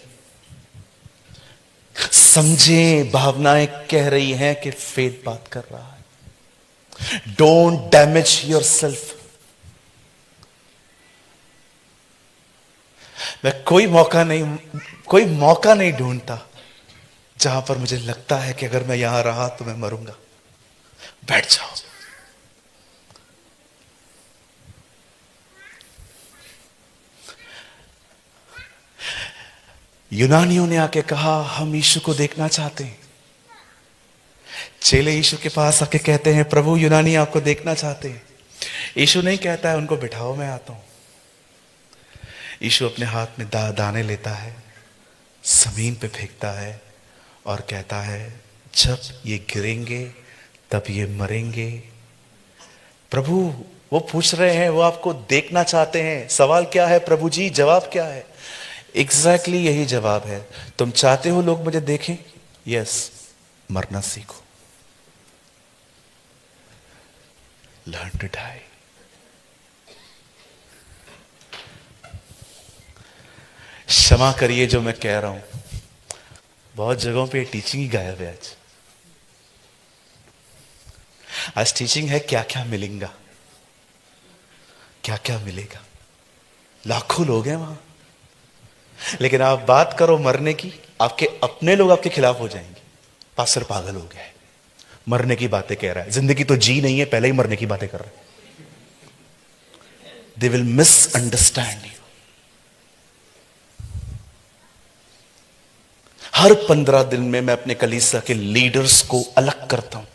समझें भावनाएं कह रही हैं कि फेथ बात कर रहा है। Don't damage your self. मैं कोई मौका नहीं ढूंढता जहां पर मुझे लगता है कि अगर मैं यहां रहा तो मैं मरूंगा। बैठ जाओ। यूनानियों ने आके कहा, हम यीशु को देखना चाहते हैं। चेले यीशु के पास आके कहते हैं, प्रभु यूनानी आपको देखना चाहते हैं। यीशु नहीं कहता है उनको बिठाओ, मैं आता हूं। यीशु अपने हाथ में दाने लेता है, जमीन पे फेंकता है और कहता है, जब ये गिरेंगे तब ये मरेंगे। प्रभु वो पूछ रहे हैं, वो आपको देखना चाहते हैं। सवाल क्या है प्रभु जी, जवाब क्या है? एग्जैक्टली यही जवाब है। तुम चाहते हो लोग मुझे देखें? यस, मरना सीखो। Learn to die. क्षमा करिए जो मैं कह रहा हूं, बहुत जगहों पे टीचिंग ही गायब है। आज टीचिंग है क्या क्या मिलेगा, क्या क्या मिलेगा। लाखों लोग हैं वहां, लेकिन आप बात करो मरने की, आपके अपने लोग आपके खिलाफ हो जाएंगे। पास्टर पागल हो गया है, मरने की बातें कह रहा है, जिंदगी तो जी नहीं है, पहले ही मरने की बातें कर रहा है। They will misunderstand you. हर 15 दिन में मैं अपने कलीसिया के लीडर्स को अलग करता हूं।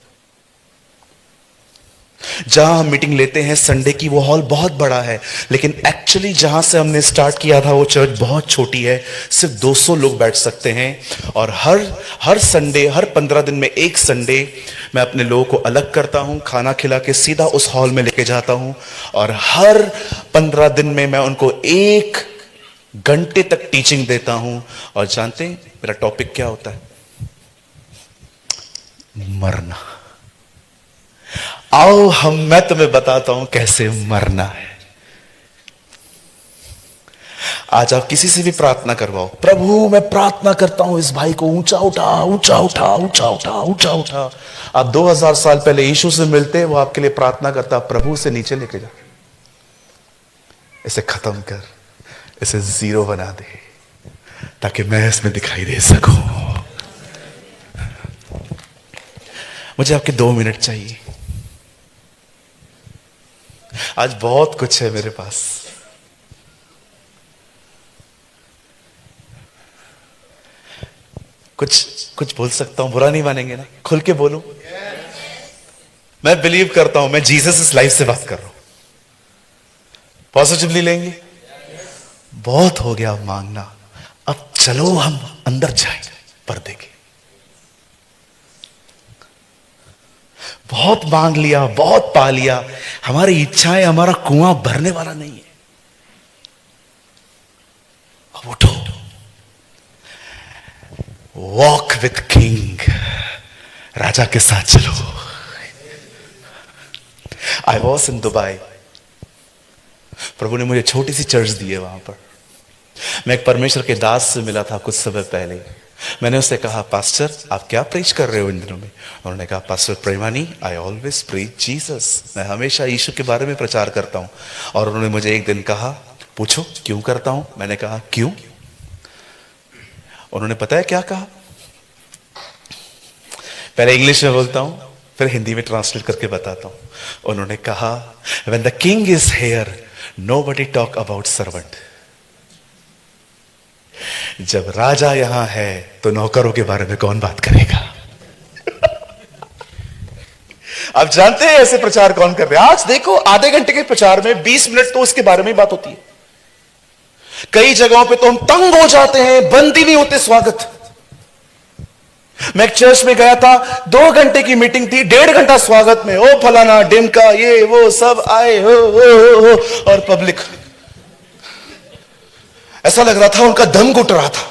जहां हम मीटिंग लेते हैं संडे की, वो हॉल बहुत बड़ा है, लेकिन एक्चुअली जहां से हमने स्टार्ट किया था वो चर्च बहुत छोटी है, सिर्फ 200 लोग बैठ सकते हैं। और हर संडे, हर 15 दिन में एक संडे मैं अपने लोगों को अलग करता हूं, खाना खिला के सीधा उस हॉल में लेके जाता हूं, और हर 15 दिन में मैं उनको 1 घंटे तक टीचिंग देता हूं। और जानते हैं मेरा टॉपिक क्या होता है? मरना। आओ मैं तुम्हें बताता हूं कैसे मरना है। आज आप किसी से भी प्रार्थना करवाओ, प्रभु मैं प्रार्थना करता हूं इस भाई को ऊंचा उठा, ऊंचा उठा, ऊंचा उठा, ऊंचा उठा। आप 2000 साल पहले यीशु से मिलते, वो आपके लिए प्रार्थना करता, प्रभु से नीचे लेके जा, इसे खत्म कर, इसे 0 बना दे, ताकि मैं इसमें दिखाई दे सकूं। मुझे आपके 2 मिनट चाहिए। आज बहुत कुछ है मेरे पास। कुछ बोल सकता हूं, बुरा नहीं मानेंगे ना? खुल के बोलूं। मैं बिलीव करता हूं, मैं जीसस इस लाइफ से बात कर रहा हूं। पॉजिटिवली लेंगे? बहुत हो गया मांगना, अब चलो हम अंदर जाएं पर्दे के। बहुत मांग लिया, बहुत पा लिया, हमारी इच्छाएं, हमारा कुआं भरने वाला नहीं है। अब उठो, वॉक विथ किंग, राजा के साथ चलो। आई वॉज इन दुबई, प्रभु ने मुझे छोटी सी चर्च दी है वहां पर। मैं एक परमेश्वर के दास से मिला था कुछ समय पहले। मैंने उससे कहा, पास्टर आप क्या प्रीच कर रहे हो इन दिनों में? उन्होंने कहा, pastor Premani, I always preach Jesus, मैं हमेशा यीशु के बारे में प्रचार करता हूं। और उन्होंने मुझे एक दिन कहा, पूछो क्यों करता हूं? मैंने कहा क्यों? उन्होंने पता है क्या कहा? पहले इंग्लिश में बोलता हूं, फिर हिंदी में ट्रांसलेट करके बताता हूं। उन्होंने कहा, when the king is here nobody talk about servant. जब राजा यहां है तो नौकरों के बारे में कौन बात करेगा? आप जानते हैं ऐसे प्रचार कौन कर रहे हैं? आज देखो, आधे घंटे के प्रचार में 20 मिनट तो उसके बारे में ही बात होती है। कई जगहों पे तो हम तंग हो जाते हैं, बंद ही नहीं होते स्वागत। मैं एक चर्च में गया था, 2 घंटे की मीटिंग थी, 1.5 घंटा स्वागत में, ओ फलाना डिमका, ये वो सब आए हो, और पब्लिक, ऐसा लग रहा था उनका दम घुट रहा था।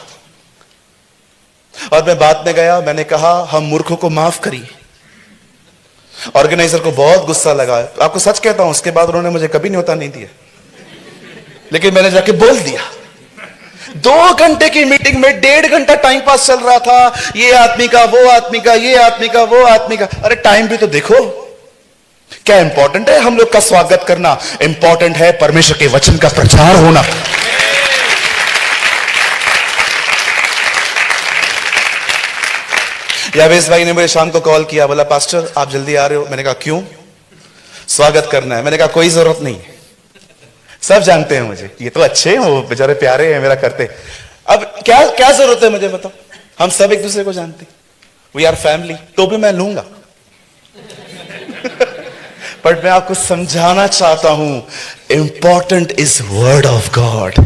और मैं बाद में गया, मैंने कहा हम मूर्खों को माफ करिए। ऑर्गेनाइजर को बहुत गुस्सा लगा, आपको सच कहता हूं, उसके बाद उन्होंने मुझे कभी न्योता नहीं दिया, लेकिन मैंने जाके बोल दिया। 2 घंटे की मीटिंग में 1.5 घंटा टाइम पास चल रहा था, ये आदमी का, वो आदमी का, ये आदमी का, वो आदमी का। अरे टाइम भी तो देखो। क्या इंपॉर्टेंट है हम लोग का स्वागत करना? इंपॉर्टेंट है परमेश्वर के वचन का प्रचार होना। यावेस भाई ने मुझे शाम को कॉल किया, बोला पास्टर आप जल्दी आ रहे हो? मैंने कहा क्यों? स्वागत करना है। मैंने कहा कोई जरूरत नहीं है, सब जानते हैं मुझे, ये तो अच्छे हैं, वो बेचारे प्यारे हैं मेरा करते। अब क्या क्या जरूरत है मुझे बताओ? हम सब एक दूसरे को जानते, वी आर फैमिली। तो भी मैं लूंगा पर मैं आपको समझाना चाहता हूं, important is word of God,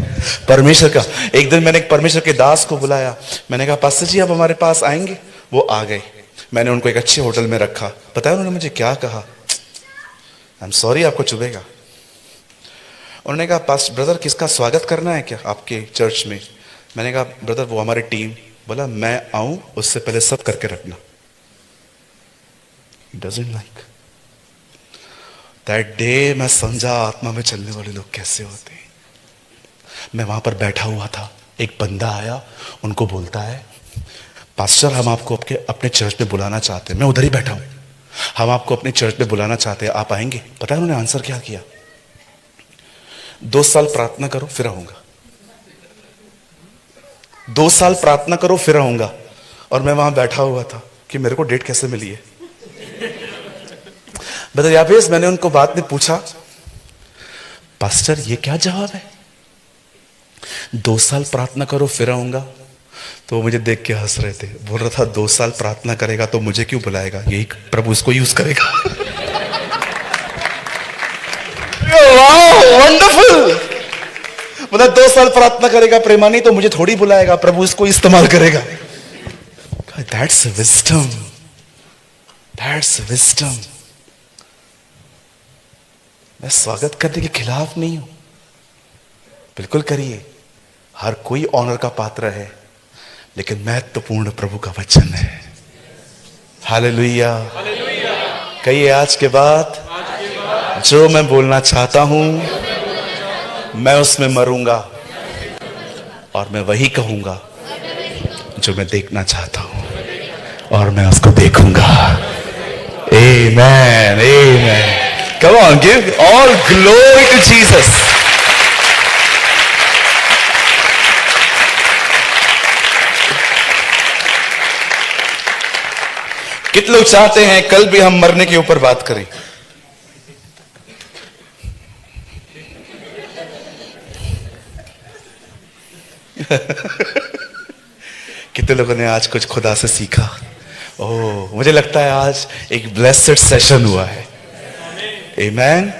परमेश्वर का। एक दिन मैंने एक परमेश्वर के दास को बुलाया, मैंने कहा पास्टर जी आप हमारे पास आएंगे? वो आ गए। मैंने उनको एक अच्छे होटल में रखा। पता है उन्होंने मुझे क्या कहा? आई एम सॉरी आपको चुभेगा। उन्होंने कहा पास्ट ब्रदर किसका स्वागत करना है क्या आपके चर्च में? मैंने कहा ब्रदर वो हमारी टीम। बोला मैं आऊं उससे पहले सब करके रखना। Doesn't like that day. मैं समझा आत्मा में चलने वाले लोग कैसे होते हैं। मैं वहां पर बैठा हुआ था, एक बंदा आया, उनको बोलता है पास्टर हम आपको अपने चर्च में बुलाना चाहते हैं। मैं उधर ही बैठा हूं, हम आपको अपने चर्च में बुलाना चाहते हैं, आप आएंगे? पता है उन्होंने आंसर क्या किया? 2 साल प्रार्थना करो फिर आऊंगा। 2 साल प्रार्थना करो फिर आऊंगा। और मैं वहां बैठा हुआ था कि मेरे को डेट कैसे मिली है। ब्रदर यावेस, मैंने उनको बाद में पूछा पास्टर ये क्या जवाब है? 2 साल प्रार्थना करो फिर आऊंगा। तो वो मुझे देख के हंस रहे थे, बोल रहा था 2 साल प्रार्थना करेगा तो मुझे क्यों बुलाएगा, यही प्रभु उसको यूज करेगा। वंडरफुल। मतलब 2 साल प्रार्थना करेगा प्रेमानी तो मुझे थोड़ी बुलाएगा, प्रभु इसको इस्तेमाल करेगा। That's wisdom, that's wisdom. मैं स्वागत करने के खिलाफ नहीं हूं, बिल्कुल करिए, हर कोई ऑनर का पात्र है, लेकिन महत्वपूर्ण प्रभु का वचन है। हालेलुया। कहिए आज के बाद जो मैं बोलना चाहता हूं मैं उसमें मरूंगा और मैं वही कहूंगा जो मैं देखना चाहता हूं और मैं उसको देखूंगा। Amen, amen. Come on, give all glory to Jesus. कितने लोग चाहते हैं कल भी हम मरने के ऊपर बात करें? कितने लोगों ने आज कुछ खुदा से सीखा? ओह, मुझे लगता है आज एक ब्लेस्ड सेशन हुआ है। आमेन।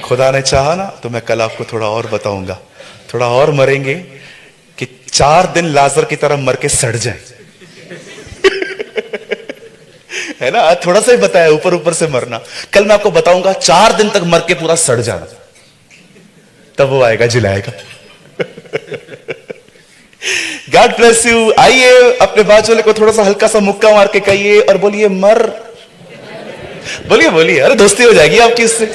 खुदा ने चाहा ना तो मैं कल आपको थोड़ा और बताऊंगा, थोड़ा और मरेंगे कि 4 दिन लाजर की तरह मर के सड़ जाए। है ना, आज थोड़ा सा ही बताया, ऊपर ऊपर से मरना। कल मैं आपको बताऊंगा 4 दिन तक मर के पूरा सड़ जाना, तब वो आएगा जिलाएगा। God bless you. आइए अपने बाजू वाले को थोड़ा सा हल्का सा मुक्का मार के कहिए और बोलिए मर। बोलिए बोलिए, अरे दोस्ती हो जाएगी आपकी इससे।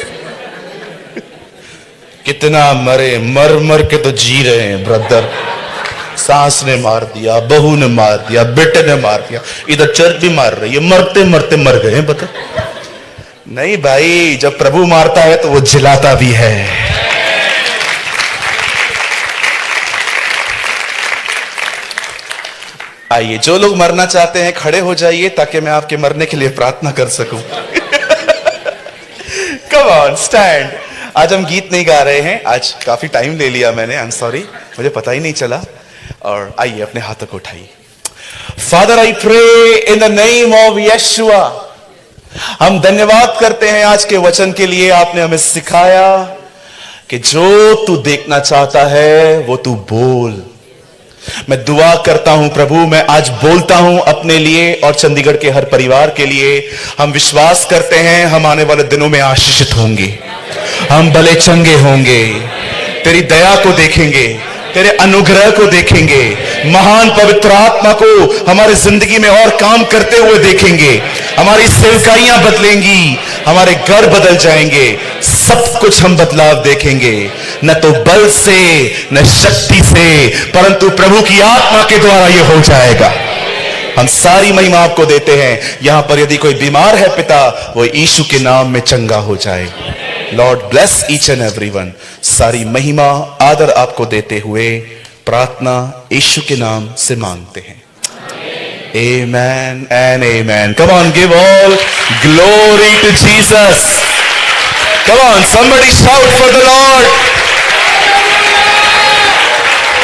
कितना मरे, मर मर के तो जी रहे हैं ब्रदर। सास ने मार दिया, बहू ने मार दिया, बेटे ने मार दिया, इधर चर्च भी मार रही है, मरते मरते मर गए हैं। बता नहीं भाई, जब प्रभु मारता है तो वो जिलाता भी है। आइए, जो लोग मरना चाहते हैं खड़े हो जाइए ताकि मैं आपके मरने के लिए प्रार्थना कर सकूं। Come on, stand. आज हम गीत नहीं गा रहे हैं, आज काफी टाइम ले लिया मैंने, आई एम सॉरी, मुझे पता ही नहीं चला। और आइए अपने हाथों को उठाइए। Father I pray in the name of Yeshua, हम धन्यवाद करते हैं आज के वचन के लिए। आपने हमें सिखाया कि जो तू देखना चाहता है वो तू बोल। मैं दुआ करता हूं प्रभु, मैं आज बोलता हूं अपने लिए और चंडीगढ़ के हर परिवार के लिए। हम विश्वास करते हैं हम आने वाले दिनों में आशीषित होंगे, हम भले चंगे होंगे, तेरी दया को देखेंगे, तेरे अनुग्रह को देखेंगे, महान पवित्र आत्मा को हमारे जिंदगी में और काम करते हुए देखेंगे। हमारी सेवकाइयां बदलेंगी, हमारे घर बदल जाएंगे, सब कुछ हम बदलाव देखेंगे, न तो बल से न शक्ति से, परंतु प्रभु की आत्मा के द्वारा यह हो जाएगा। हम सारी महिमा आपको देते हैं। यहां पर यदि कोई बीमार है पिता, वो यीशु के नाम में चंगा हो जाए। Lord bless each and everyone. सारी महिमा आदर आपको देते हुए प्रार्थना यीशु के नाम से मांगते हैं। Amen and amen. Come on, give all glory to Jesus. Come on, somebody shout for the Lord.